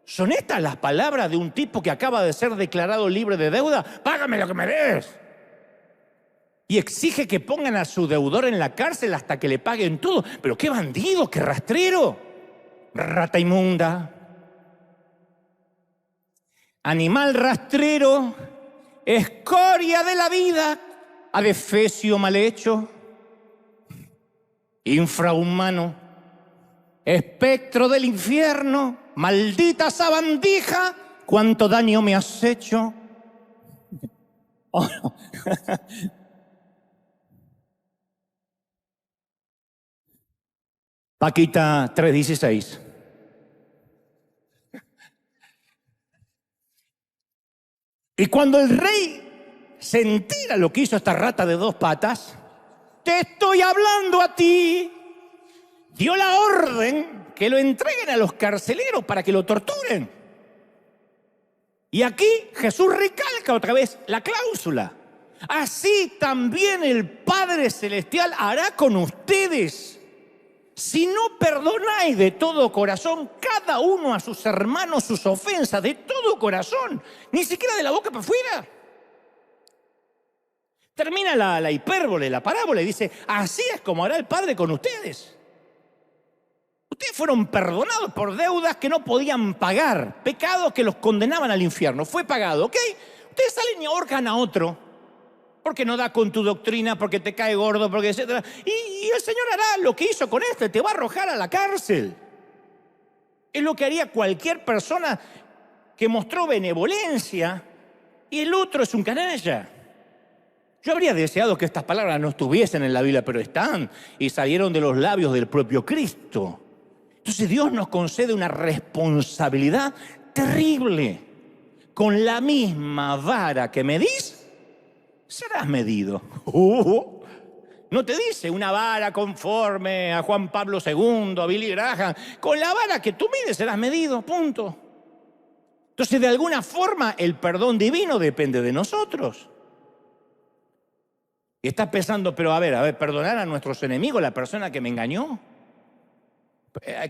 ¿Son estas las palabras de un tipo que acaba de ser declarado libre de deuda? ¡Págame lo que me debes! Y exige que pongan a su deudor en la cárcel hasta que le paguen todo. ¡Pero qué bandido, qué rastrero! Rata inmunda. Animal rastrero, escoria de la vida, adefesio mal hecho, infrahumano, espectro del infierno, maldita sabandija, cuánto daño me has hecho. Oh, no. Paquita 3:16. Y cuando el rey se entera lo que hizo esta rata de 2 patas, te estoy hablando a ti, dio la orden que lo entreguen a los carceleros para que lo torturen. Y aquí Jesús recalca otra vez la cláusula. Así también el Padre Celestial hará con ustedes si no perdonáis de todo corazón cada uno a sus hermanos sus ofensas, de todo corazón, ni siquiera de la boca para afuera. Termina la hipérbole, la parábola, y dice, así es como hará el Padre con ustedes. Ustedes fueron perdonados por deudas que no podían pagar, pecados que los condenaban al infierno. Fue pagado, ¿ok? Ustedes salen y ahorcan a otro porque no da con tu doctrina, porque te cae gordo, porque etcétera. Y el Señor hará lo que hizo con este, te va a arrojar a la cárcel. Es lo que haría cualquier persona que mostró benevolencia y el otro es un canalla. Yo habría deseado que estas palabras no estuviesen en la Biblia, pero están y salieron de los labios del propio Cristo. Entonces Dios nos concede una responsabilidad terrible. Con la misma vara que medís, serás medido. No te dice una vara conforme a Juan Pablo II, a Billy Graham. Con la vara que tú mides serás medido, punto. Entonces, de alguna forma, el perdón divino depende de nosotros. Y estás pensando, pero a ver, perdonar a nuestros enemigos, la persona que me engañó.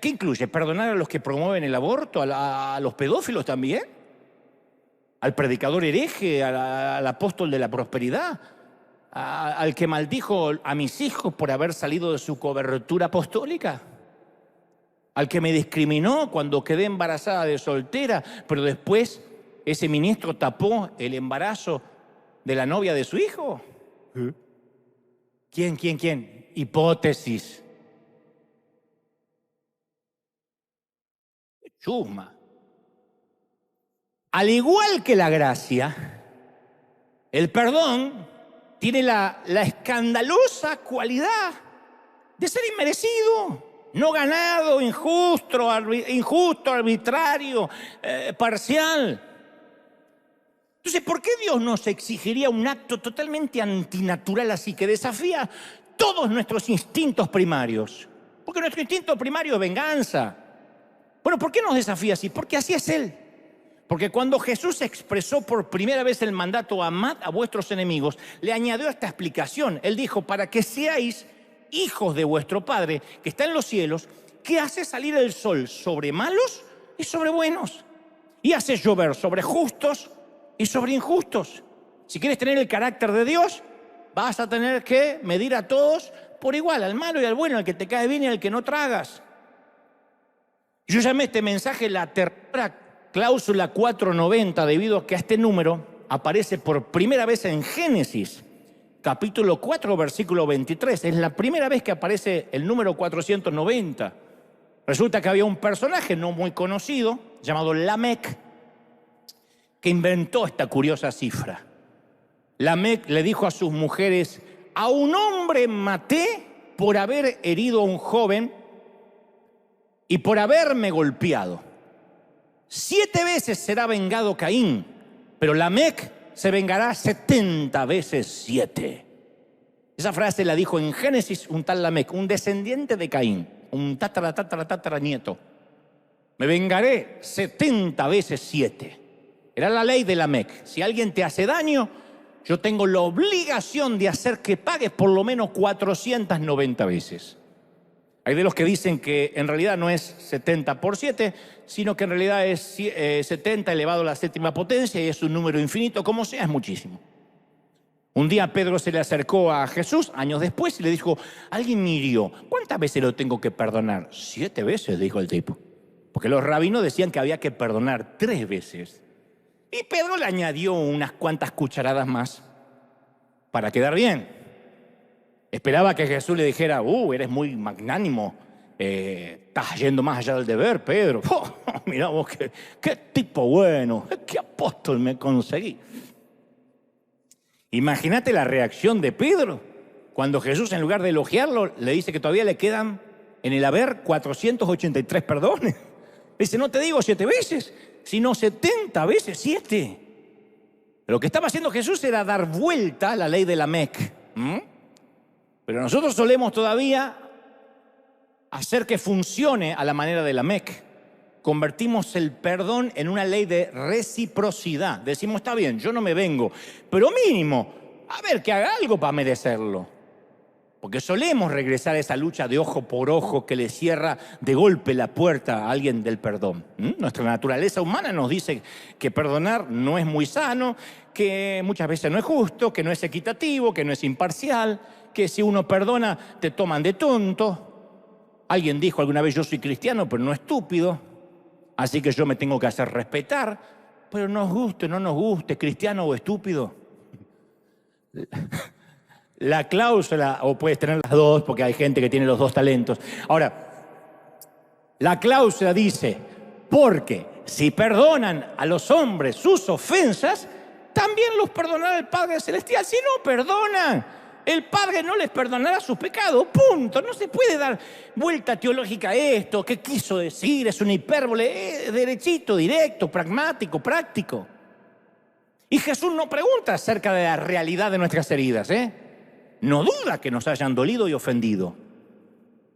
¿Qué incluye? ¿Perdonar a los que promueven el aborto? ¿A los pedófilos también? ¿Al predicador hereje? ¿Al apóstol de la prosperidad? ¿Al que maldijo a mis hijos por haber salido de su cobertura apostólica? ¿Al que me discriminó cuando quedé embarazada de soltera, pero después ese ministro tapó el embarazo de la novia de su hijo? ¿Quién? Hipótesis. Chusma. Al igual que la gracia, el perdón tiene la escandalosa cualidad de ser inmerecido, no ganado, injusto, arbitrario, parcial. Entonces, ¿por qué Dios nos exigiría un acto totalmente antinatural así que desafía todos nuestros instintos primarios? Porque nuestro instinto primario es venganza. Bueno, ¿por qué nos desafía así? Porque así es Él. Porque cuando Jesús expresó por primera vez el mandato amad a vuestros enemigos, le añadió esta explicación. Él dijo, para que seáis hijos de vuestro Padre que está en los cielos, que hace salir el sol sobre malos y sobre buenos, y hace llover sobre justos y sobre injustos. Si quieres tener el carácter de Dios, vas a tener que medir a todos por igual, al malo y al bueno, al que te cae bien y al que no tragas. Yo llamé este mensaje la tercera cláusula 490, debido a que este número aparece por primera vez en Génesis, capítulo 4, versículo 23. Es la primera vez que aparece el número 490. Resulta que había un personaje no muy conocido, llamado Lamec, que inventó esta curiosa cifra. Lamec le dijo a sus mujeres, a un hombre maté por haber herido a un joven y por haberme golpeado. 7 veces será vengado Caín, pero Lamec se vengará 70 veces 7. Esa frase la dijo en Génesis un tal Lamec, un descendiente de Caín, un tatara nieto. Me vengaré 70 veces 7. Era la ley de Lamec. Si alguien te hace daño, yo tengo la obligación de hacer que pagues por lo menos 490 veces. Hay de los que dicen que en realidad no es 70 por 7, sino que en realidad es 70 elevado a la séptima potencia y es un número infinito, como sea, es muchísimo. Un día Pedro se le acercó a Jesús, años después, y le dijo, alguien me hirió, ¿cuántas veces lo tengo que perdonar? 7 veces, dijo el tipo. Porque los rabinos decían que había que perdonar 3 veces. Y Pedro le añadió unas cuantas cucharadas más para quedar bien. Esperaba que Jesús le dijera, eres muy magnánimo, estás yendo más allá del deber, Pedro. Mirá vos, qué tipo bueno, qué apóstol me conseguí. Imagínate la reacción de Pedro cuando Jesús, en lugar de elogiarlo, le dice que todavía le quedan en el haber 483 perdones. Dice, no te digo 7 veces, sino 70 veces 7. Lo que estaba haciendo Jesús era dar vuelta a la ley de Lamec. Pero nosotros solemos todavía hacer que funcione a la manera de Lamec. Convertimos el perdón en una ley de reciprocidad. Decimos, está bien, yo no me vengo, pero mínimo, a ver, que haga algo para merecerlo. Porque solemos regresar a esa lucha de ojo por ojo que le cierra de golpe la puerta a alguien del perdón. Nuestra naturaleza humana nos dice que perdonar no es muy sano, que muchas veces no es justo, que no es equitativo, que no es imparcial, que si uno perdona te toman de tonto. Alguien dijo alguna vez, yo soy cristiano, pero no estúpido, así que yo me tengo que hacer respetar. Pero nos guste, no nos guste, cristiano o estúpido, La cláusula, o puedes tener las dos, porque hay gente que tiene los dos talentos. Ahora, la cláusula dice, porque si perdonan a los hombres sus ofensas, también los perdonará el Padre Celestial. Si no perdonan, el Padre no les perdonará sus pecados. Punto. No se puede dar vuelta teológica a esto. ¿Qué quiso decir? Es una hipérbole. Derechito, directo, pragmático, práctico. Y Jesús no pregunta acerca de la realidad de nuestras heridas, No duda que nos hayan dolido y ofendido.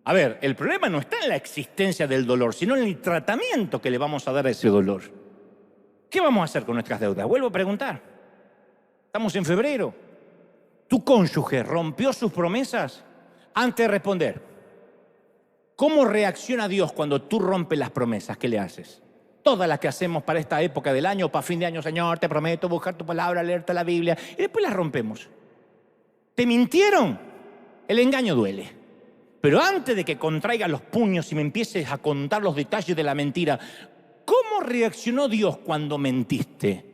A ver, el problema no está en la existencia del dolor, sino en el tratamiento que le vamos a dar a ese dolor. ¿Qué vamos a hacer con nuestras deudas? Vuelvo a preguntar. Estamos en febrero. ¿Tu cónyuge rompió sus promesas? Antes de responder, ¿cómo reacciona Dios cuando tú rompes las promesas? ¿Qué le haces? Todas las que hacemos para esta época del año, para fin de año, Señor, te prometo buscar tu palabra, leerte la Biblia, y después las rompemos. ¿Te mintieron? El engaño duele. Pero antes de que contraigas los puños y me empieces a contar los detalles de la mentira, ¿cómo reaccionó Dios cuando mentiste?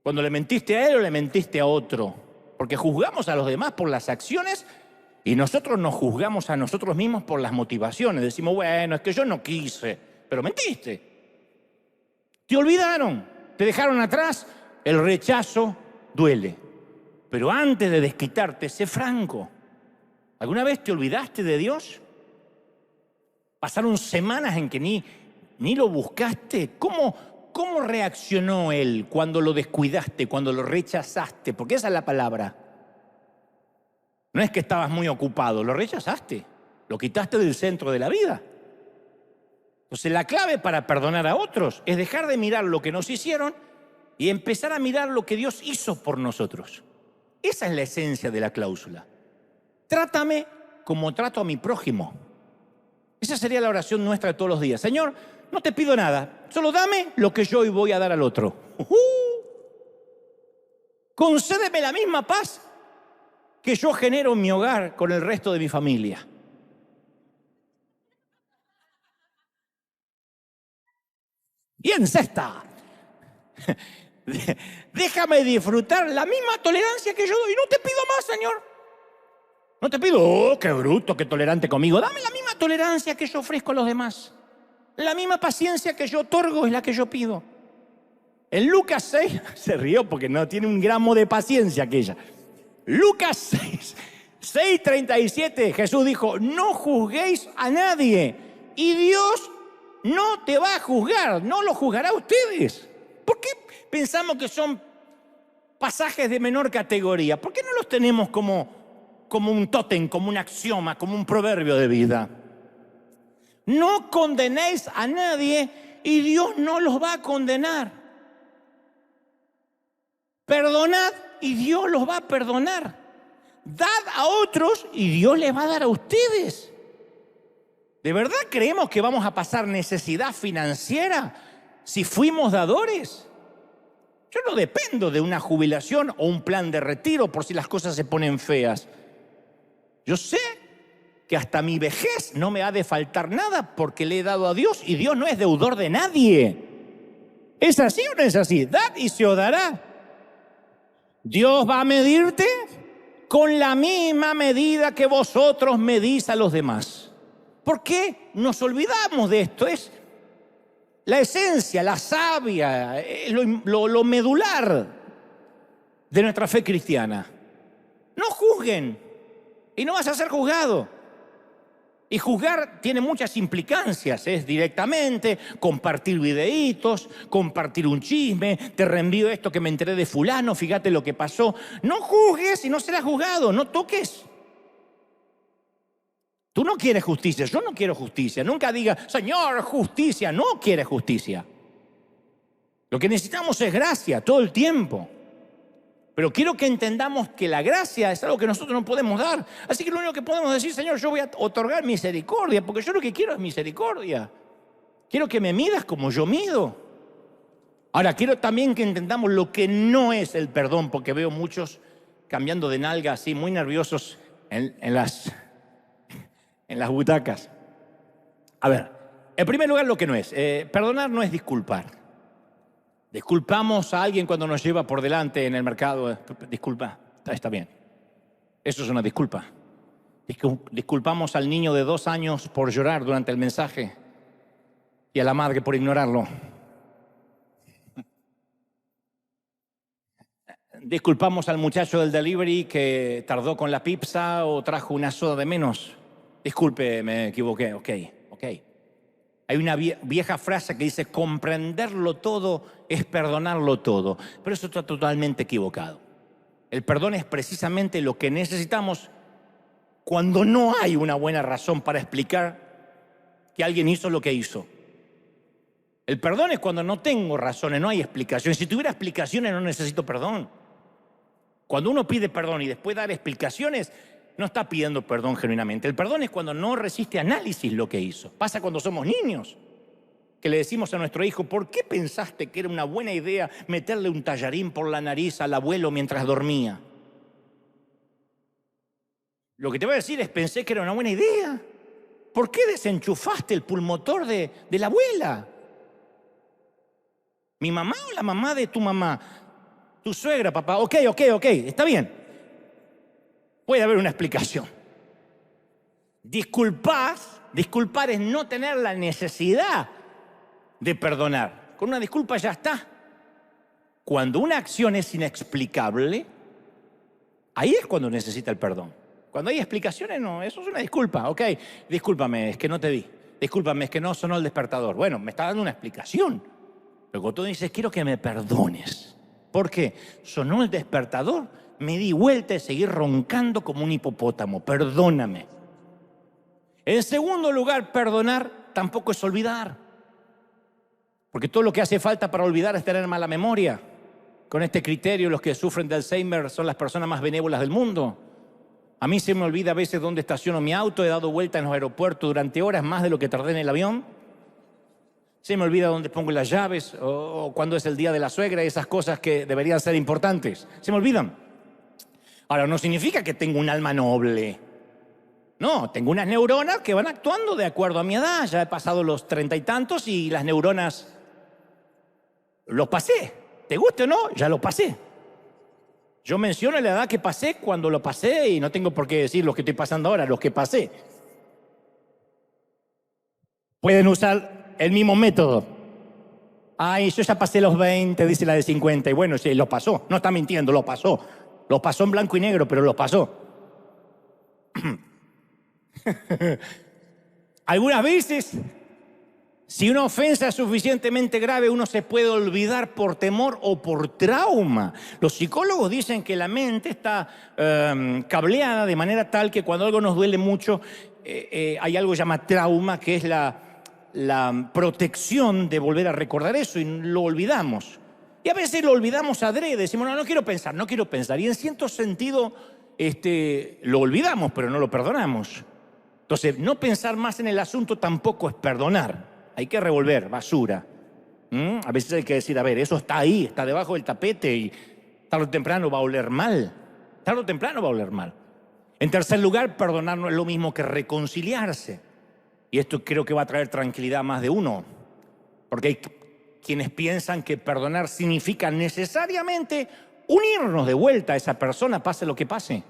¿Cuando le mentiste a Él o le mentiste a otro? Porque juzgamos a los demás por las acciones y nosotros nos juzgamos a nosotros mismos por las motivaciones. Decimos, bueno, es que yo no quise, pero mentiste. Te olvidaron, te dejaron atrás, el rechazo duele. Pero antes de desquitarte, sé franco. ¿Alguna vez te olvidaste de Dios? ¿Pasaron semanas en que ni lo buscaste? ¿Cómo reaccionó Él cuando lo descuidaste, cuando lo rechazaste? Porque esa es la palabra. No es que estabas muy ocupado, lo rechazaste. Lo quitaste del centro de la vida. Entonces la clave para perdonar a otros es dejar de mirar lo que nos hicieron y empezar a mirar lo que Dios hizo por nosotros. Esa es la esencia de la cláusula. Trátame como trato a mi prójimo. Esa sería la oración nuestra de todos los días. Señor, no te pido nada, solo dame lo que yo hoy voy a dar al otro. Concédeme la misma paz que yo genero en mi hogar con el resto de mi familia. Y en sexta, déjame disfrutar la misma tolerancia que yo doy. No te pido más, Señor. No te pido, oh, qué bruto, qué tolerante conmigo. Dame la misma tolerancia que yo ofrezco a los demás. La misma paciencia que yo otorgo es la que yo pido. En Lucas 6, se rió porque no tiene un gramo de paciencia aquella. Lucas 6:37, Jesús dijo, no juzguéis a nadie. Y Dios no te va a juzgar, no lo juzgará a ustedes. ¿Por qué pensamos que son pasajes de menor categoría? ¿Por qué no los tenemos como un tótem, como un axioma, como un proverbio de vida? No condenéis a nadie y Dios no los va a condenar. Perdonad y Dios los va a perdonar. Dad a otros y Dios les va a dar a ustedes. ¿De verdad creemos que vamos a pasar necesidad financiera si fuimos dadores? Yo no dependo de una jubilación o un plan de retiro por si las cosas se ponen feas. Yo sé que hasta mi vejez no me ha de faltar nada porque le he dado a Dios y Dios no es deudor de nadie. ¿Es así o no es así? Dad y se os dará. Dios va a medirte con la misma medida que vosotros medís a los demás. ¿Por qué nos olvidamos de esto? Es la esencia, la savia, lo medular de nuestra fe cristiana. No juzguen y no vas a ser juzgado. Y juzgar tiene muchas implicancias, es directamente compartir videitos, compartir un chisme, te reenvío esto que me enteré de fulano, fíjate lo que pasó. No juzgues y no serás juzgado, no toques. Tú no quieres justicia, yo no quiero justicia. Nunca diga, Señor, justicia. No quieres justicia. Lo que necesitamos es gracia todo el tiempo. Pero quiero que entendamos que la gracia es algo que nosotros no podemos dar. Así que lo único que podemos decir, Señor, yo voy a otorgar misericordia, porque yo lo que quiero es misericordia. Quiero que me midas como yo mido. Ahora, quiero también que entendamos lo que no es el perdón, porque veo muchos cambiando de nalga así, muy nerviosos en las butacas. A ver, en primer lugar, lo que no es. Perdonar no es disculpar. Disculpamos a alguien cuando nos lleva por delante en el mercado. Disculpa, está bien. Eso es una disculpa. Disculpamos al niño de 2 años por llorar durante el mensaje y a la madre por ignorarlo. Disculpamos al muchacho del delivery que tardó con la pizza o trajo una soda de menos. Disculpe, me equivoqué, ok. Hay una vieja frase que dice, comprenderlo todo es perdonarlo todo. Pero eso está totalmente equivocado. El perdón es precisamente lo que necesitamos cuando no hay una buena razón para explicar que alguien hizo lo que hizo. El perdón es cuando no tengo razones, no hay explicaciones. Si tuviera explicaciones no necesito perdón. Cuando uno pide perdón y después dar explicaciones, no está pidiendo perdón genuinamente. El perdón es cuando no resiste análisis lo que hizo. Pasa cuando somos niños, que le decimos a nuestro hijo, ¿por qué pensaste que era una buena idea meterle un tallarín por la nariz al abuelo mientras dormía? Lo que te voy a decir es, pensé que era una buena idea. ¿Por qué desenchufaste el pulmotor de la abuela? ¿Mi mamá o la mamá de tu mamá? Tu suegra, papá. Ok, está bien. Puede haber una explicación. Disculpar es no tener la necesidad de perdonar. Con una disculpa ya está. Cuando una acción es inexplicable, ahí es cuando necesita el perdón. Cuando hay explicaciones, no, eso es una disculpa. Ok, discúlpame, es que no te vi. Discúlpame, es que no sonó el despertador. Bueno, me está dando una explicación. Pero cuando tú dices, quiero que me perdones. ¿Por qué? Sonó el despertador, me di vuelta y seguí roncando como un hipopótamo. Perdóname. En segundo lugar, perdonar tampoco es olvidar. Porque todo lo que hace falta para olvidar es tener mala memoria. Con este criterio, los que sufren de Alzheimer son las personas más benévolas del mundo. A mí se me olvida a veces dónde estaciono mi auto. He dado vuelta en los aeropuertos durante horas, más de lo que tardé en el avión. Se me olvida dónde pongo las llaves o cuándo es el día de la suegra, esas cosas que deberían ser importantes. Se me olvidan. Ahora, no significa que tengo un alma noble. No, tengo unas neuronas que van actuando de acuerdo a mi edad. Ya he pasado los 30 y tantos y las neuronas los pasé. ¿Te gusta o no? Ya lo pasé. Yo menciono la edad que pasé cuando lo pasé y no tengo por qué decir los que estoy pasando ahora, los que pasé. Pueden usar el mismo método. Ay, yo ya pasé los 20, dice la de 50. Y bueno, sí, lo pasó. No está mintiendo, lo pasó. Lo pasó en blanco y negro, pero lo pasó. Algunas veces, si una ofensa es suficientemente grave, uno se puede olvidar por temor o por trauma. Los psicólogos dicen que la mente está cableada de manera tal que cuando algo nos duele mucho, hay algo que se llama trauma, que es la protección de volver a recordar eso y lo olvidamos. Y a veces lo olvidamos adrede, decimos, no quiero pensar. Y en cierto sentido lo olvidamos, pero no lo perdonamos. Entonces, no pensar más en el asunto tampoco es perdonar. Hay que revolver, basura. A veces hay que decir, a ver, eso está ahí, está debajo del tapete y tarde o temprano va a oler mal. En tercer lugar, perdonar no es lo mismo que reconciliarse. Y esto creo que va a traer tranquilidad a más de uno. Porque hay quienes piensan que perdonar significa necesariamente unirnos de vuelta a esa persona, pase lo que pase.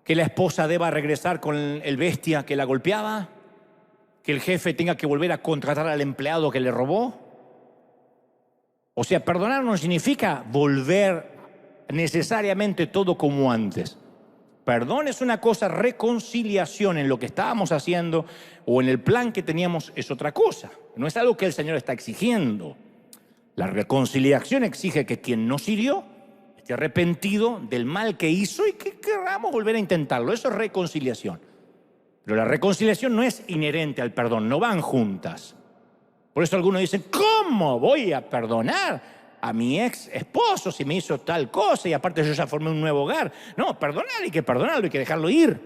Que la esposa deba regresar con el bestia que la golpeaba. Que el jefe tenga que volver a contratar al empleado que le robó. O sea, perdonar no significa volver necesariamente todo como antes. Perdón es una cosa, reconciliación en lo que estábamos haciendo o en el plan que teníamos es otra cosa. No es algo que el Señor está exigiendo. La reconciliación exige que quien nos hirió esté arrepentido del mal que hizo y que queramos volver a intentarlo. Eso es reconciliación. Pero la reconciliación no es inherente al perdón, no van juntas. Por eso algunos dicen, ¿cómo voy a perdonar a mi ex esposo si me hizo tal cosa y aparte yo ya formé un nuevo hogar? No, perdonar hay que perdonarlo, hay que dejarlo ir.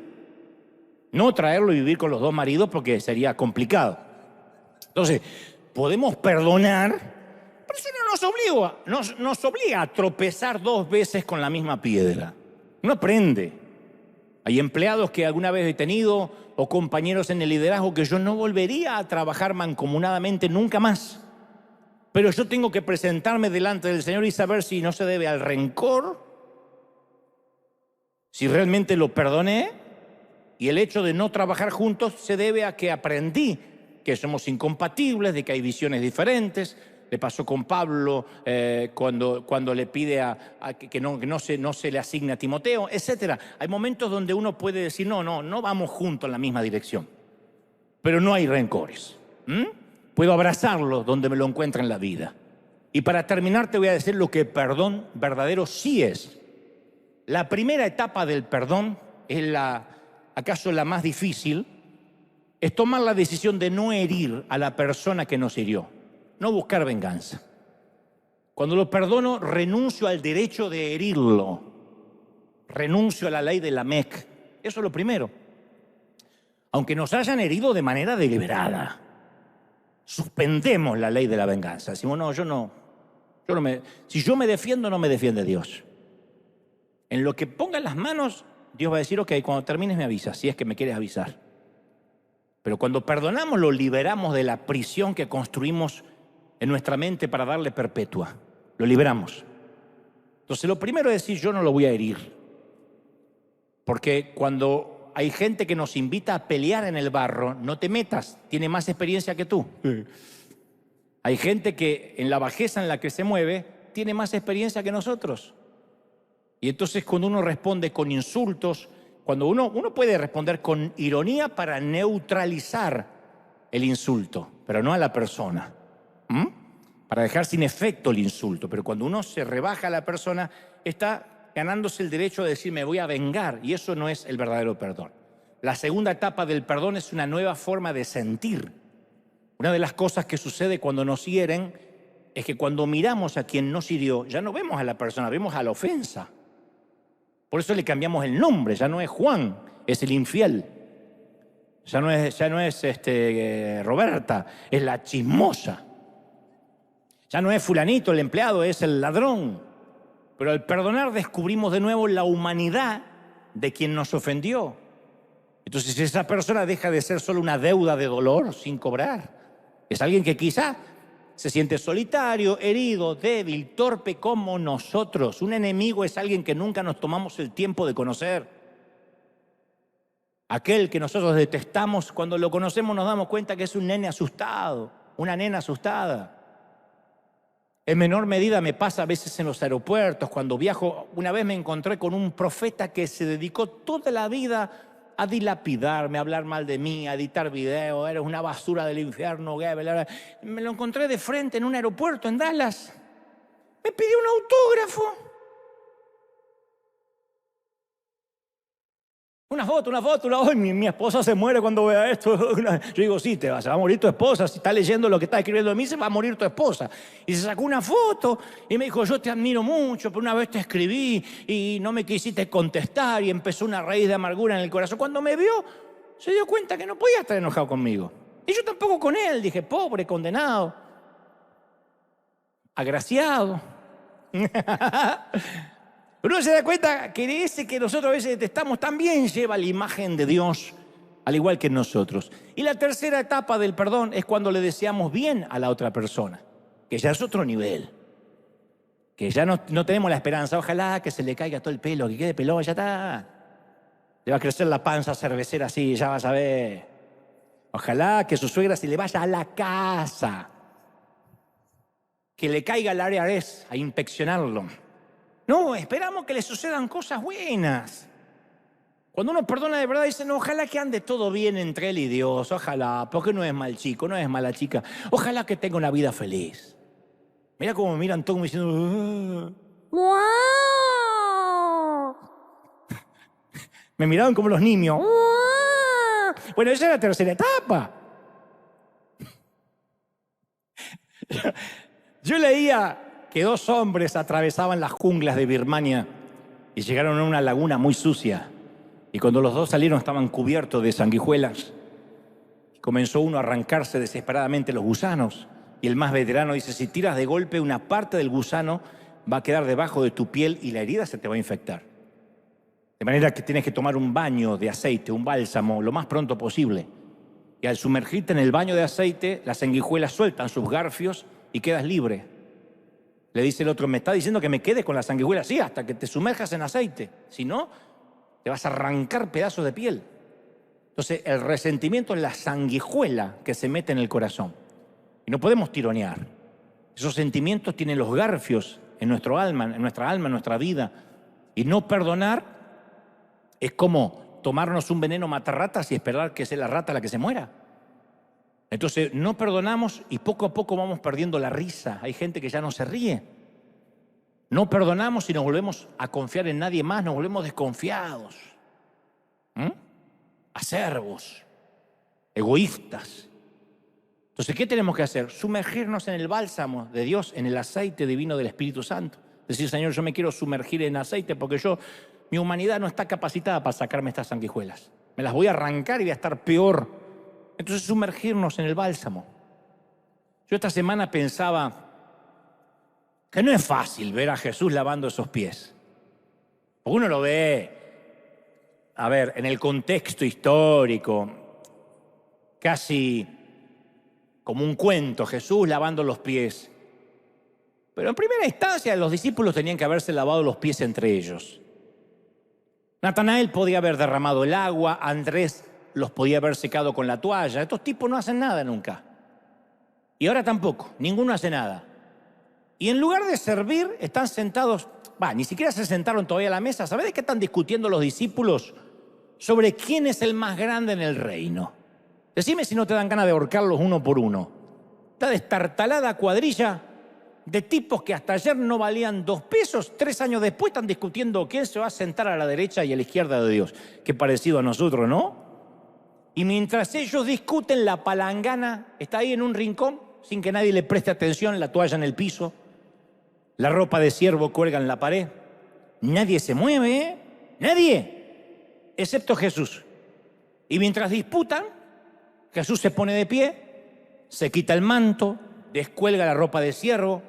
No traerlo y vivir con los dos maridos porque sería complicado. Entonces, podemos perdonar, pero eso no nos obliga a tropezar 2 veces con la misma piedra. Uno aprende. Hay empleados que alguna vez he tenido o compañeros en el liderazgo que yo no volvería a trabajar mancomunadamente nunca más. Pero yo tengo que presentarme delante del Señor y saber si no se debe al rencor, si realmente lo perdoné, y el hecho de no trabajar juntos se debe a que aprendí que somos incompatibles, de que hay visiones diferentes. Le pasó con Pablo cuando le pide que no se le asigne a Timoteo, etc. Hay momentos donde uno puede decir, no vamos juntos en la misma dirección, pero no hay rencores. Puedo abrazarlo donde me lo encuentre en la vida. Y para terminar te voy a decir lo que perdón verdadero sí es. La primera etapa del perdón es acaso la más difícil, es tomar la decisión de no herir a la persona que nos hirió, no buscar venganza. Cuando lo perdono, renuncio al derecho de herirlo, renuncio a la ley de Lamec. Eso es lo primero. Aunque nos hayan herido de manera deliberada, suspendemos la ley de la venganza. Decimos, si yo me defiendo, no me defiende Dios. En lo que pongan las manos, Dios va a decir, ok, cuando termines me avisas, si es que me quieres avisar. Pero cuando perdonamos, lo liberamos de la prisión que construimos en nuestra mente para darle perpetua. Lo liberamos. Entonces, lo primero es decir, yo no lo voy a herir. Porque cuando hay gente que nos invita a pelear en el barro, no te metas, tiene más experiencia que tú. Hay gente que en la bajeza en la que se mueve, tiene más experiencia que nosotros. Y entonces cuando uno responde con insultos, cuando uno puede responder con ironía para neutralizar el insulto, pero no a la persona, para dejar sin efecto el insulto. Pero cuando uno se rebaja a la persona, está ganándose el derecho de decir me voy a vengar, y eso no es el verdadero perdón. La segunda etapa del perdón es una nueva forma de sentir. Una de las cosas que sucede cuando nos hieren es que cuando miramos a quien nos hirió, ya no vemos a la persona, vemos a la ofensa. Por eso le cambiamos el nombre, ya no es Juan, es el infiel. Ya no es Roberta, es la chismosa. Ya no es fulanito el empleado, es el ladrón. Pero al perdonar descubrimos de nuevo la humanidad de quien nos ofendió. Entonces esa persona deja de ser solo una deuda de dolor sin cobrar. Es alguien que quizá se siente solitario, herido, débil, torpe como nosotros. Un enemigo es alguien que nunca nos tomamos el tiempo de conocer. Aquel que nosotros detestamos, cuando lo conocemos nos damos cuenta que es un nene asustado, una nena asustada. En menor medida me pasa a veces en los aeropuertos, cuando viajo. Una vez me encontré con un profeta que se dedicó toda la vida a dilapidarme, a hablar mal de mí, a editar videos, eres una basura del infierno. Me lo encontré de frente en un aeropuerto en Dallas. Me pidió un autógrafo. Una foto. Ay, mi esposa se muere cuando vea esto. Yo digo, sí, se va a morir tu esposa. Si está leyendo lo que está escribiendo de mí, se va a morir tu esposa. Y se sacó una foto y me dijo, yo te admiro mucho, pero una vez te escribí y no me quisiste contestar, y empezó una raíz de amargura en el corazón. Cuando me vio, se dio cuenta que no podía estar enojado conmigo. Y yo tampoco con él. Dije, pobre, condenado, agraciado. Pero uno se da cuenta que ese que nosotros a veces detestamos también lleva la imagen de Dios, al igual que nosotros. Y la tercera etapa del perdón es cuando le deseamos bien a la otra persona, que ya es otro nivel, que ya no tenemos la esperanza. Ojalá que se le caiga todo el pelo, que quede pelón, ya está. Le va a crecer la panza cervecera así, ya vas a ver. Ojalá que su suegra se le vaya a la casa, que le caiga al IRS a inspeccionarlo. No, esperamos que le sucedan cosas buenas. Cuando uno perdona de verdad, dice, no, ojalá que ande todo bien entre él y Dios, ojalá, porque no es mal chico, no es mala chica, ojalá que tenga una vida feliz. Mira cómo me miran todos diciendo, ¡wow! Me miraban como los niños. ¡Wow! Bueno, esa es la tercera etapa. Yo leía que 2 hombres atravesaban las junglas de Birmania y llegaron a una laguna muy sucia. Y cuando los 2 salieron estaban cubiertos de sanguijuelas. Comenzó uno a arrancarse desesperadamente los gusanos. Y el más veterano dice, si tiras de golpe, una parte del gusano va a quedar debajo de tu piel y la herida se te va a infectar. De manera que tienes que tomar un baño de aceite, un bálsamo, lo más pronto posible. Y al sumergirte en el baño de aceite, las sanguijuelas sueltan sus garfios y quedas libre. Le dice el otro, me está diciendo que me quede con la sanguijuela, sí, hasta que te sumerjas en aceite. Si no, te vas a arrancar pedazos de piel. Entonces, el resentimiento es la sanguijuela que se mete en el corazón. Y no podemos tironear. Esos sentimientos tienen los garfios en nuestra alma, en nuestra vida. Y no perdonar es como tomarnos un veneno matarratas y esperar que sea la rata la que se muera. Entonces, no perdonamos y poco a poco vamos perdiendo la risa. Hay gente que ya no se ríe. No perdonamos y nos volvemos a confiar en nadie más, nos volvemos desconfiados, acervos, egoístas. Entonces, ¿qué tenemos que hacer? Sumergirnos en el bálsamo de Dios, en el aceite divino del Espíritu Santo. Decir, Señor, yo me quiero sumergir en aceite porque mi humanidad no está capacitada para sacarme estas sanguijuelas. Me las voy a arrancar y voy a estar peor. Entonces, sumergirnos en el bálsamo. Yo esta semana pensaba que no es fácil ver a Jesús lavando esos pies. Porque uno lo ve, en el contexto histórico, casi como un cuento, Jesús lavando los pies. Pero en primera instancia los discípulos tenían que haberse lavado los pies entre ellos. Natanael podía haber derramado el agua, Andrés los podía haber secado con la toalla. Estos tipos no hacen nada nunca. Y ahora tampoco, ninguno hace nada. Y en lugar de servir, están sentados, ni siquiera se sentaron todavía a la mesa. ¿Sabés de qué están discutiendo los discípulos? Sobre quién es el más grande en el reino. Decime si no te dan ganas de ahorcarlos uno por uno. Esta destartalada cuadrilla de tipos que hasta ayer no valían 2 pesos, 3 años después están discutiendo quién se va a sentar a la derecha y a la izquierda de Dios. Qué parecido a nosotros, ¿no? Y mientras ellos discuten, la palangana está ahí en un rincón, sin que nadie le preste atención, la toalla en el piso, la ropa de siervo cuelga en la pared. Nadie se mueve, ¿eh? Nadie, excepto Jesús. Y mientras disputan, Jesús se pone de pie, se quita el manto, descuelga la ropa de siervo,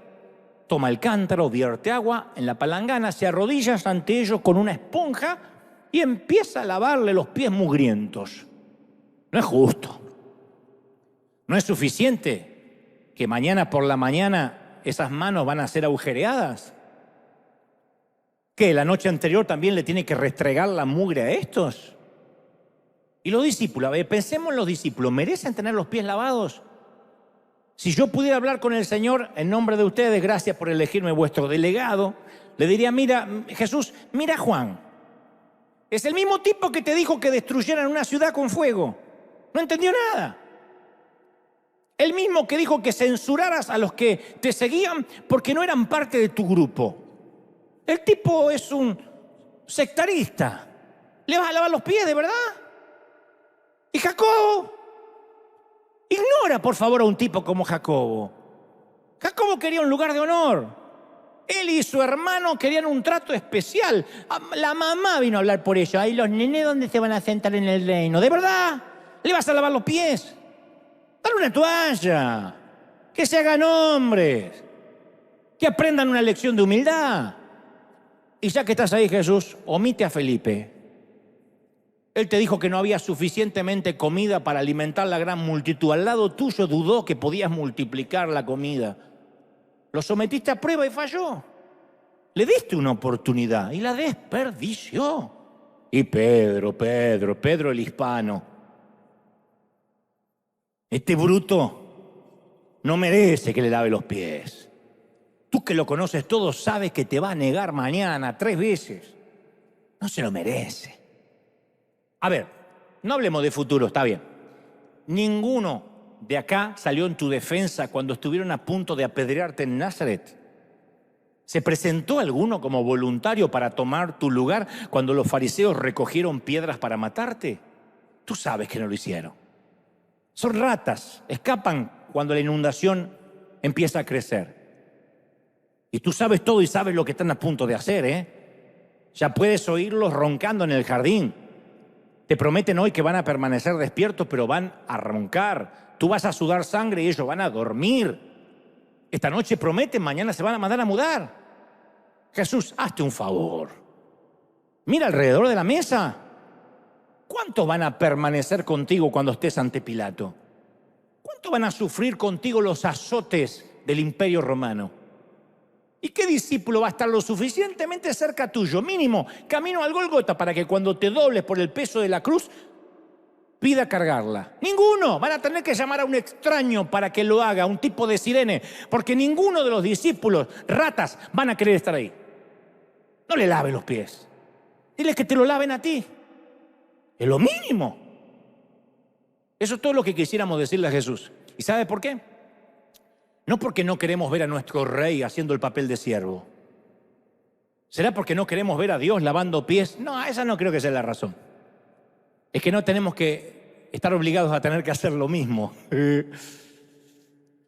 toma el cántaro, vierte agua en la palangana, se arrodilla ante ellos con una esponja y empieza a lavarle los pies mugrientos. No es justo. No es suficiente que mañana por la mañana esas manos van a ser agujereadas. ¿Qué? ¿La noche anterior también le tiene que restregar la mugre a estos? Y los discípulos, pensemos en los discípulos, ¿merecen tener los pies lavados? Si yo pudiera hablar con el Señor en nombre de ustedes, gracias por elegirme vuestro delegado, le diría, mira, Jesús, mira a Juan. Es el mismo tipo que te dijo que destruyeran una ciudad con fuego. No entendió nada. El mismo que dijo que censuraras a los que te seguían porque no eran parte de tu grupo. El tipo es un sectarista. ¿Le vas a lavar los pies, de verdad? Y Jacobo, ignora por favor a un tipo como Jacobo. Jacobo quería un lugar de honor. Él y su hermano querían un trato especial. La mamá vino a hablar por ello. ¿Y los nenes dónde se van a sentar en el reino? ¿De verdad? ¿Le vas a lavar los pies? Dale una toalla. Que se hagan hombres. Que aprendan una lección de humildad. Y ya que estás ahí, Jesús, omite a Felipe. Él te dijo que no había suficientemente comida para alimentar la gran multitud. Al lado tuyo dudó que podías multiplicar la comida. Lo sometiste a prueba y falló. Le diste una oportunidad y la desperdició. Y Pedro el hispano. Este bruto no merece que le lave los pies. Tú que lo conoces todo sabes que te va a negar mañana 3 veces. No se lo merece. A ver, no hablemos de futuro, está bien. Ninguno de acá salió en tu defensa cuando estuvieron a punto de apedrearte en Nazaret. ¿Se presentó alguno como voluntario para tomar tu lugar cuando los fariseos recogieron piedras para matarte? Tú sabes que no lo hicieron. Son ratas, escapan cuando la inundación empieza a crecer. Y tú sabes todo y sabes lo que están a punto de hacer, ¿eh? Ya puedes oírlos roncando en el jardín. Te prometen hoy que van a permanecer despiertos, pero van a roncar. Tú vas a sudar sangre y ellos van a dormir. Esta noche prometen, mañana se van a mandar a mudar. Jesús, hazte un favor. Mira alrededor de la mesa. ¿Cuántos van a permanecer contigo cuando estés ante Pilato? ¿Cuántos van a sufrir contigo los azotes del Imperio Romano. ¿Y qué discípulo va a estar lo suficientemente cerca tuyo, mínimo, camino al Gólgota, para que cuando te dobles por el peso de la cruz, pida cargarla? Ninguno. Van a tener que llamar a un extraño para que lo haga, un tipo de sirene, porque ninguno de los discípulos, ratas, van a querer estar ahí. No le laves los pies. Dile que te lo laven a ti. Es lo mínimo. Eso es todo lo que quisiéramos decirle a Jesús. ¿Y sabe por qué? No porque no queremos ver a nuestro rey haciendo el papel de siervo. ¿Será porque no queremos ver a Dios lavando pies? No, esa no creo que sea la razón. Es que no tenemos que estar obligados a tener que hacer lo mismo.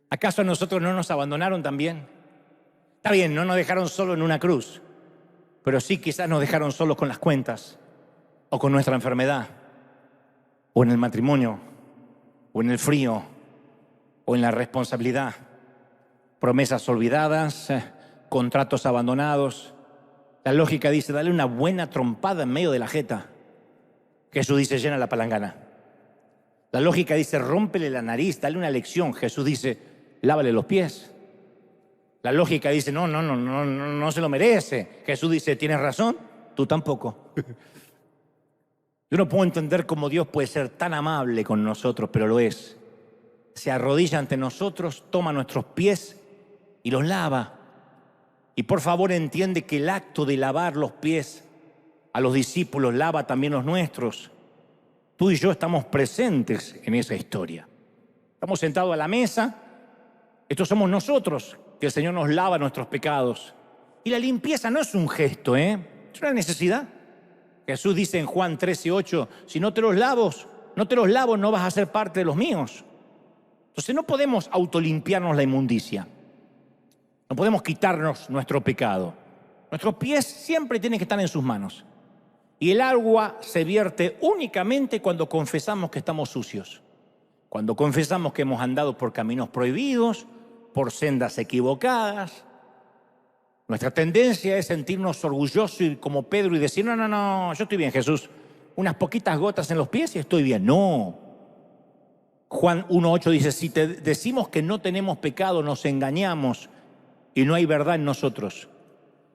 ¿Acaso a nosotros no nos abandonaron también? Está bien, no nos dejaron solo en una cruz, pero sí quizás nos dejaron solos con las cuentas, o con nuestra enfermedad, o en el matrimonio, o en el frío, o en la responsabilidad. Promesas olvidadas, contratos abandonados. La lógica dice, dale una buena trompada en medio de la jeta. Jesús dice, llena la palangana. La lógica dice, rómpele la nariz, dale una lección. Jesús dice, lávale los pies. La lógica dice, no se lo merece. Jesús dice, ¿tienes razón? Tú tampoco. Yo no puedo entender cómo Dios puede ser tan amable con nosotros, pero lo es. Se arrodilla ante nosotros, toma nuestros pies y los lava. Y por favor entiende que el acto de lavar los pies a los discípulos lava también los nuestros. Tú y yo estamos presentes en esa historia. Estamos sentados a la mesa. Estos somos nosotros, que el Señor nos lava nuestros pecados. Y la limpieza no es un gesto, es una necesidad. Jesús dice en Juan 13:8, si no te los lavo, no vas a ser parte de los míos. Entonces no podemos autolimpiarnos la inmundicia. No podemos quitarnos nuestro pecado. Nuestros pies siempre tienen que estar en sus manos. Y el agua se vierte únicamente cuando confesamos que estamos sucios. Cuando confesamos que hemos andado por caminos prohibidos, por sendas equivocadas. Nuestra tendencia es sentirnos orgullosos y como Pedro y decir, no, yo estoy bien, Jesús. Unas poquitas gotas en los pies y estoy bien. No. Juan 1:8 dice, si te decimos que no tenemos pecado, nos engañamos y no hay verdad en nosotros.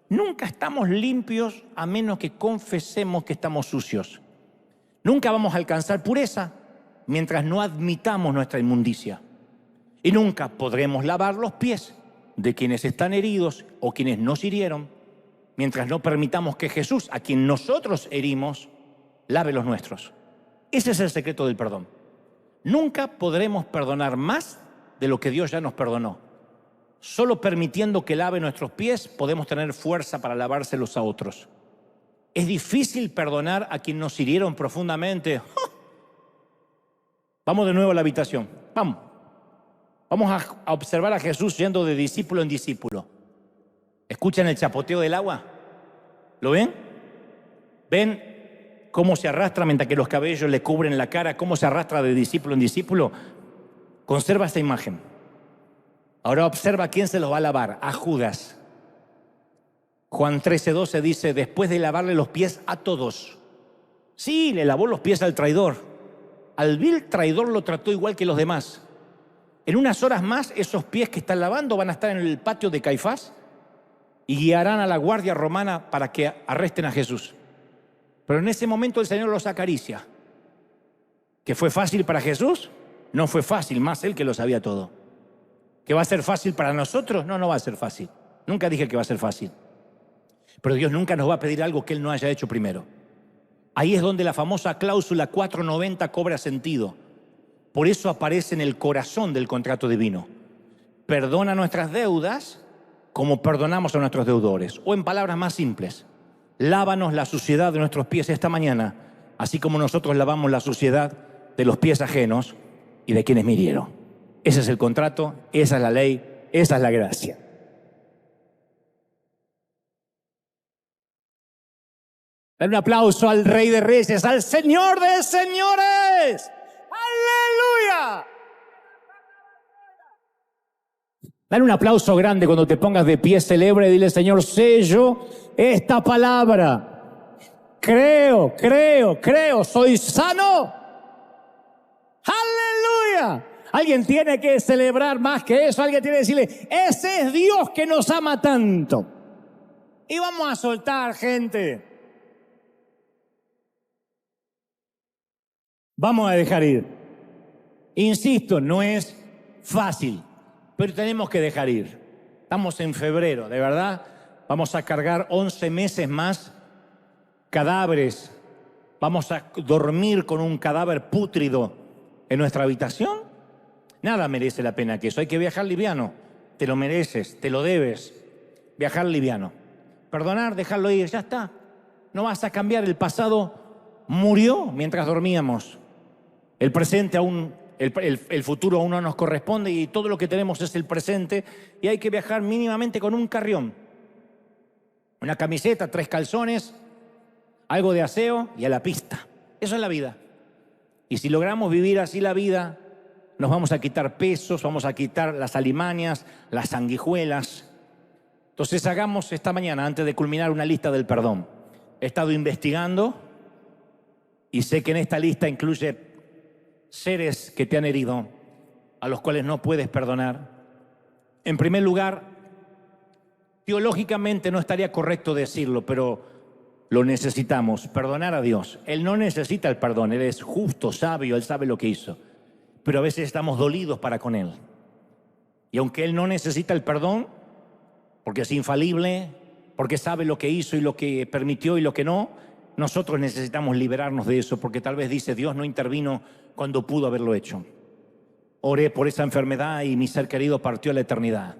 Nunca estamos limpios a menos que confesemos que estamos sucios. Nunca vamos a alcanzar pureza mientras no admitamos nuestra inmundicia. Y nunca podremos lavar los pies de quienes están heridos o quienes nos hirieron mientras no permitamos que Jesús, a quien nosotros herimos, lave los nuestros. Ese es el secreto del perdón. Nunca podremos perdonar más de lo que Dios ya nos perdonó. Solo permitiendo que lave nuestros pies podemos tener fuerza para lavárselos a otros. Es difícil perdonar a quien nos hirieron profundamente. Vamos de nuevo a la habitación. Vamos a observar a Jesús yendo de discípulo en discípulo. ¿Escuchan el chapoteo del agua? ¿Lo ven? ¿Ven cómo se arrastra mientras que los cabellos le cubren la cara? ¿Cómo se arrastra de discípulo en discípulo? Conserva esta imagen. Ahora observa a quién se los va a lavar. A Judas. Juan 13:12 dice, después de lavarle los pies a todos. Sí, le lavó los pies al traidor. Al vil traidor lo trató igual que los demás. En unas horas más, esos pies que están lavando van a estar en el patio de Caifás y guiarán a la guardia romana para que arresten a Jesús. Pero en ese momento el Señor los acaricia. ¿Que fue fácil para Jesús? No fue fácil, más Él que lo sabía todo. ¿Que va a ser fácil para nosotros? No va a ser fácil. Nunca dije que va a ser fácil. Pero Dios nunca nos va a pedir algo que Él no haya hecho primero. Ahí es donde la famosa cláusula 490 cobra sentido. Por eso aparece en el corazón del contrato divino. Perdona nuestras deudas como perdonamos a nuestros deudores. O en palabras más simples, lávanos la suciedad de nuestros pies esta mañana, así como nosotros lavamos la suciedad de los pies ajenos y de quienes me hirieron. Ese es el contrato, esa es la ley, esa es la gracia. Dale un aplauso al Rey de Reyes, al Señor de Señores. ¡Aleluya! Dale un aplauso grande cuando te pongas de pie, celebra y dile, Señor, sello esta palabra. Creo, soy sano. ¡Aleluya! Alguien tiene que celebrar más que eso. Alguien tiene que decirle, ese es Dios que nos ama tanto. Y vamos a soltar, gente. Vamos a dejar ir. Insisto, no es fácil, pero tenemos que dejar ir. Estamos en febrero, de verdad. Vamos a cargar 11 meses más cadáveres. Vamos a dormir con un cadáver pútrido en nuestra habitación. Nada merece la pena que eso. Hay que viajar liviano. Te lo mereces, te lo debes. Viajar liviano. Perdonar, dejarlo ir, ya está. No vas a cambiar. El pasado murió mientras dormíamos. El presente aún, el futuro aún no nos corresponde y todo lo que tenemos es el presente. Y hay que viajar mínimamente con un carrión. Una camiseta, 3 calzones, algo de aseo y a la pista. Eso es la vida. Y si logramos vivir así la vida, nos vamos a quitar pesos, vamos a quitar las alimañas, las sanguijuelas. Entonces hagamos esta mañana, antes de culminar, una lista del perdón. He estado investigando y sé que en esta lista incluye seres que te han herido, a los cuales no puedes perdonar. En primer lugar, teológicamente no estaría correcto decirlo, pero lo necesitamos, perdonar a Dios. Él no necesita el perdón, Él es justo, sabio, Él sabe lo que hizo. Pero a veces estamos dolidos para con Él. Y aunque Él no necesita el perdón, porque es infalible, porque sabe lo que hizo y lo que permitió y lo que no, nosotros necesitamos liberarnos de eso, porque tal vez dice, Dios no intervino cuando pudo haberlo hecho. Oré por esa enfermedad y mi ser querido partió a la eternidad.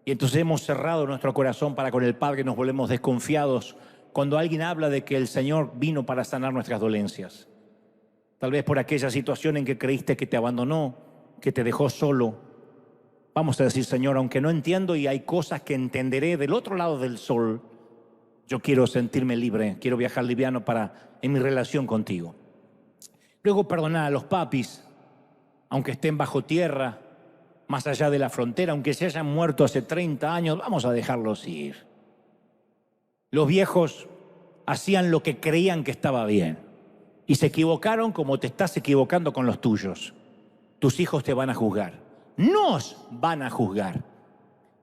Y entonces hemos cerrado nuestro corazón para con el Padre, nos volvemos desconfiados cuando alguien habla de que el Señor vino para sanar nuestras dolencias. Tal vez por aquella situación en que creíste que te abandonó, que te dejó solo. Vamos a decir, Señor, aunque no entiendo y hay cosas que entenderé del otro lado del sol, yo quiero sentirme libre, quiero viajar liviano en mi relación contigo. Luego perdonar a los papis, aunque estén bajo tierra, más allá de la frontera, aunque se hayan muerto hace 30 años, vamos a dejarlos ir. Los viejos hacían lo que creían que estaba bien y se equivocaron como te estás equivocando con los tuyos. Tus hijos te van a juzgar, nos van a juzgar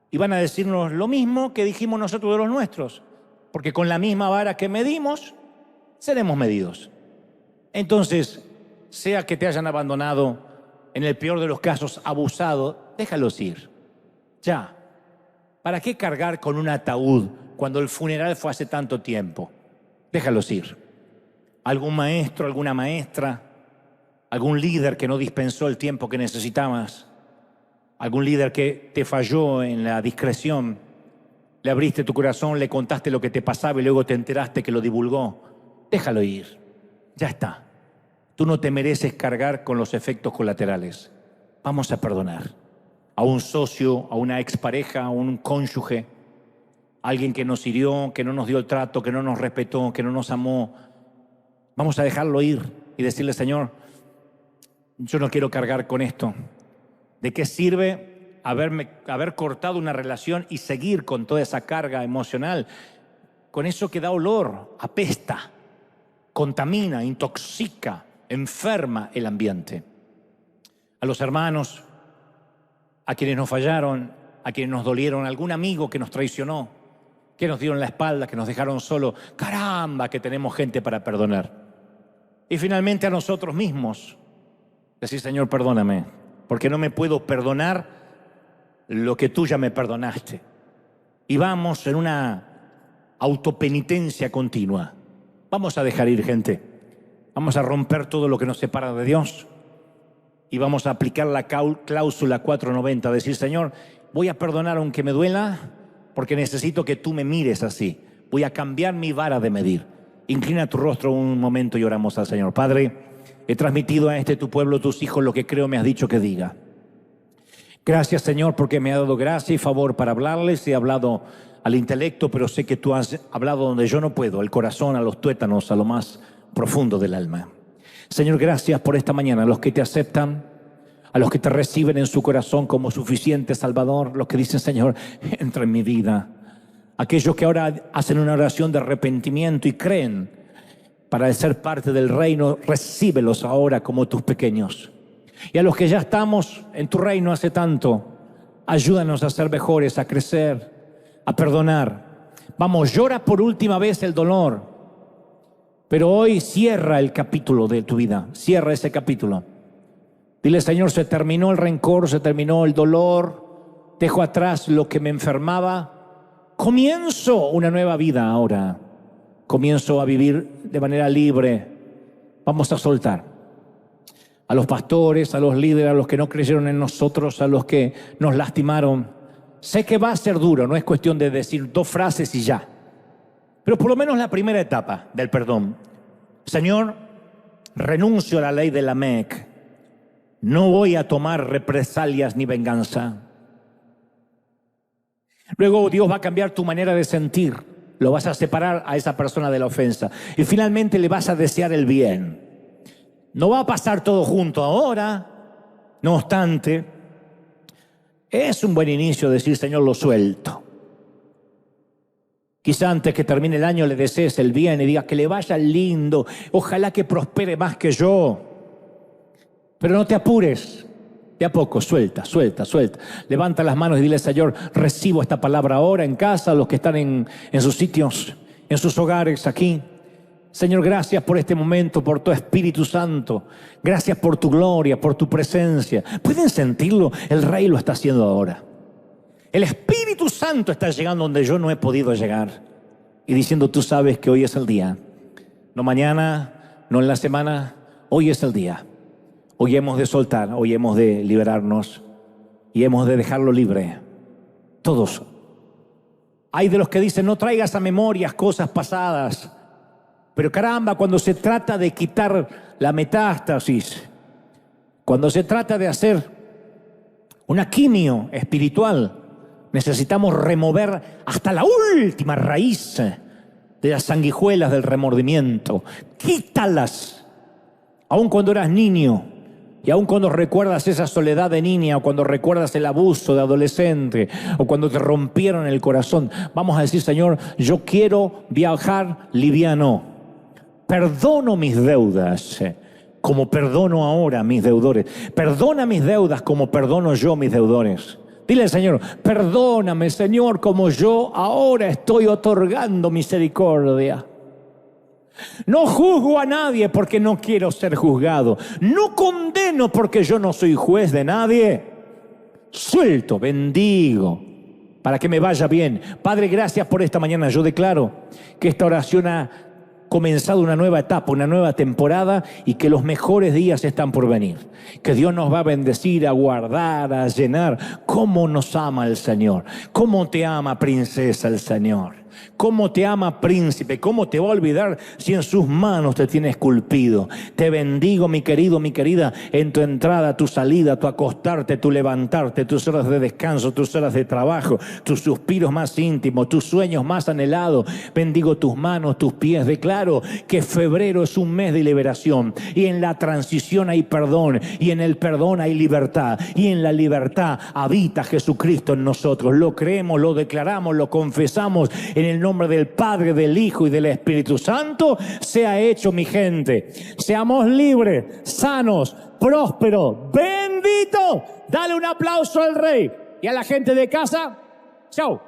y van a decirnos lo mismo que dijimos nosotros de los nuestros, porque con la misma vara que medimos, seremos medidos. Entonces, sea que te hayan abandonado, en el peor de los casos abusado, déjalos ir. Ya. ¿Para qué cargar con un ataúd cuando el funeral fue hace tanto tiempo? Déjalos ir. Algún maestro, alguna maestra, algún líder que no dispensó el tiempo que necesitabas, algún líder que te falló en la discreción, le abriste tu corazón, le contaste lo que te pasaba y luego te enteraste que lo divulgó. Déjalo ir. Ya está. Tú no te mereces cargar con los efectos colaterales. Vamos a perdonar a un socio, a una expareja, a un cónyuge, a alguien que nos hirió, que no nos dio el trato, que no nos respetó, que no nos amó. Vamos a dejarlo ir y decirle, Señor, yo no quiero cargar con esto. ¿De qué sirve haber cortado una relación y seguir con toda esa carga emocional? Con eso que da olor, apesta, contamina, intoxica, enferma el ambiente. A los hermanos, a quienes nos fallaron, a quienes nos dolieron, algún amigo que nos traicionó, que nos dieron la espalda, que nos dejaron solo. Caramba, que tenemos gente para perdonar. Y finalmente a nosotros mismos, decir, Señor, perdóname, porque no me puedo perdonar lo que tú ya me perdonaste. Y vamos en una autopenitencia continua. Vamos a dejar ir, gente. Vamos a romper todo lo que nos separa de Dios y vamos a aplicar la cláusula 490, decir, Señor, voy a perdonar aunque me duela porque necesito que tú me mires así. Voy a cambiar mi vara de medir. Inclina tu rostro un momento y oramos al Señor. Padre, he transmitido a tu pueblo, tus hijos, lo que creo me has dicho que diga. Gracias, Señor, porque me ha dado gracia y favor para hablarles. He hablado al intelecto, pero sé que tú has hablado donde yo no puedo, al corazón, a los tuétanos, a lo más profundo del alma. Señor, gracias por esta mañana, a los que te aceptan, a los que te reciben en su corazón como suficiente Salvador, los que dicen, Señor, entra en mi vida. Aquellos que ahora hacen una oración de arrepentimiento y creen para ser parte del reino, recíbelos ahora como tus pequeños. Y a los que ya estamos en tu reino hace tanto, ayúdanos a ser mejores, a crecer, a perdonar. Vamos, llora por última vez el dolor, pero hoy cierra el capítulo de tu vida, cierra ese capítulo. Dile, Señor, se terminó el rencor, se terminó el dolor, dejo atrás lo que me enfermaba, comienzo una nueva vida ahora, comienzo a vivir de manera libre. Vamos a soltar a los pastores, a los líderes, a los que no creyeron en nosotros, a los que nos lastimaron. Sé que va a ser duro, no es cuestión de decir 2 frases y ya, pero por lo menos la primera etapa del perdón. Señor, renuncio a la ley de Lamec. No voy a tomar represalias ni venganza. Luego Dios va a cambiar tu manera de sentir. Lo vas a separar a esa persona de la ofensa. Y finalmente le vas a desear el bien. No va a pasar todo junto ahora. No obstante, es un buen inicio decir, Señor, lo suelto. Quizá antes que termine el año le desees el bien y digas que le vaya lindo. Ojalá que prospere más que yo. Pero no te apures. De a poco, suelta. Levanta las manos y dile, Señor, recibo esta palabra ahora en casa, los que están en sus sitios, en sus hogares aquí. Señor, gracias por este momento, por tu Espíritu Santo. Gracias por tu gloria, por tu presencia. ¿Pueden sentirlo? El Rey lo está haciendo ahora. El Espíritu Santo está llegando donde yo no he podido llegar. Y diciendo, tú sabes que hoy es el día. No mañana, no en la semana, hoy es el día. Hoy hemos de soltar, hoy hemos de liberarnos y hemos de dejarlo libre. Todos. Hay de los que dicen, no traigas a memorias cosas pasadas. Pero caramba, cuando se trata de quitar la metástasis, cuando se trata de hacer una quimio espiritual, necesitamos remover hasta la última raíz de las sanguijuelas del remordimiento. Quítalas. Aun cuando eras niño y aun cuando recuerdas esa soledad de niña o cuando recuerdas el abuso de adolescente o cuando te rompieron el corazón, vamos a decir, Señor, yo quiero viajar liviano. Perdono mis deudas como perdono ahora a mis deudores. Perdona mis deudas como perdono yo mis deudores. Dile al Señor, perdóname, Señor, como yo ahora estoy otorgando misericordia. No juzgo a nadie porque no quiero ser juzgado. No condeno porque yo no soy juez de nadie. Suelto, bendigo, para que me vaya bien. Padre, gracias por esta mañana. Yo declaro que esta oración ha comenzado una nueva etapa, una nueva temporada y que los mejores días están por venir. Que Dios nos va a bendecir, a guardar, a llenar. ¿Cómo nos ama el Señor? ¿Cómo te ama, princesa, el Señor? ¿Cómo te ama, príncipe? ¿Cómo te va a olvidar si en sus manos te tiene esculpido? Te bendigo, mi querido, mi querida, en tu entrada, tu salida, tu acostarte, tu levantarte, tus horas de descanso, tus horas de trabajo, tus suspiros más íntimos, tus sueños más anhelados. Bendigo tus manos, tus pies. Declaro que febrero es un mes de liberación y en la transición hay perdón y en el perdón hay libertad y en la libertad habita Jesucristo en nosotros. Lo creemos, lo declaramos, lo confesamos en el nombre del Padre, del Hijo y del Espíritu Santo. Sea hecho, mi gente. Seamos libres, sanos, prósperos, benditos. Dale un aplauso al Rey y a la gente de casa. Chao.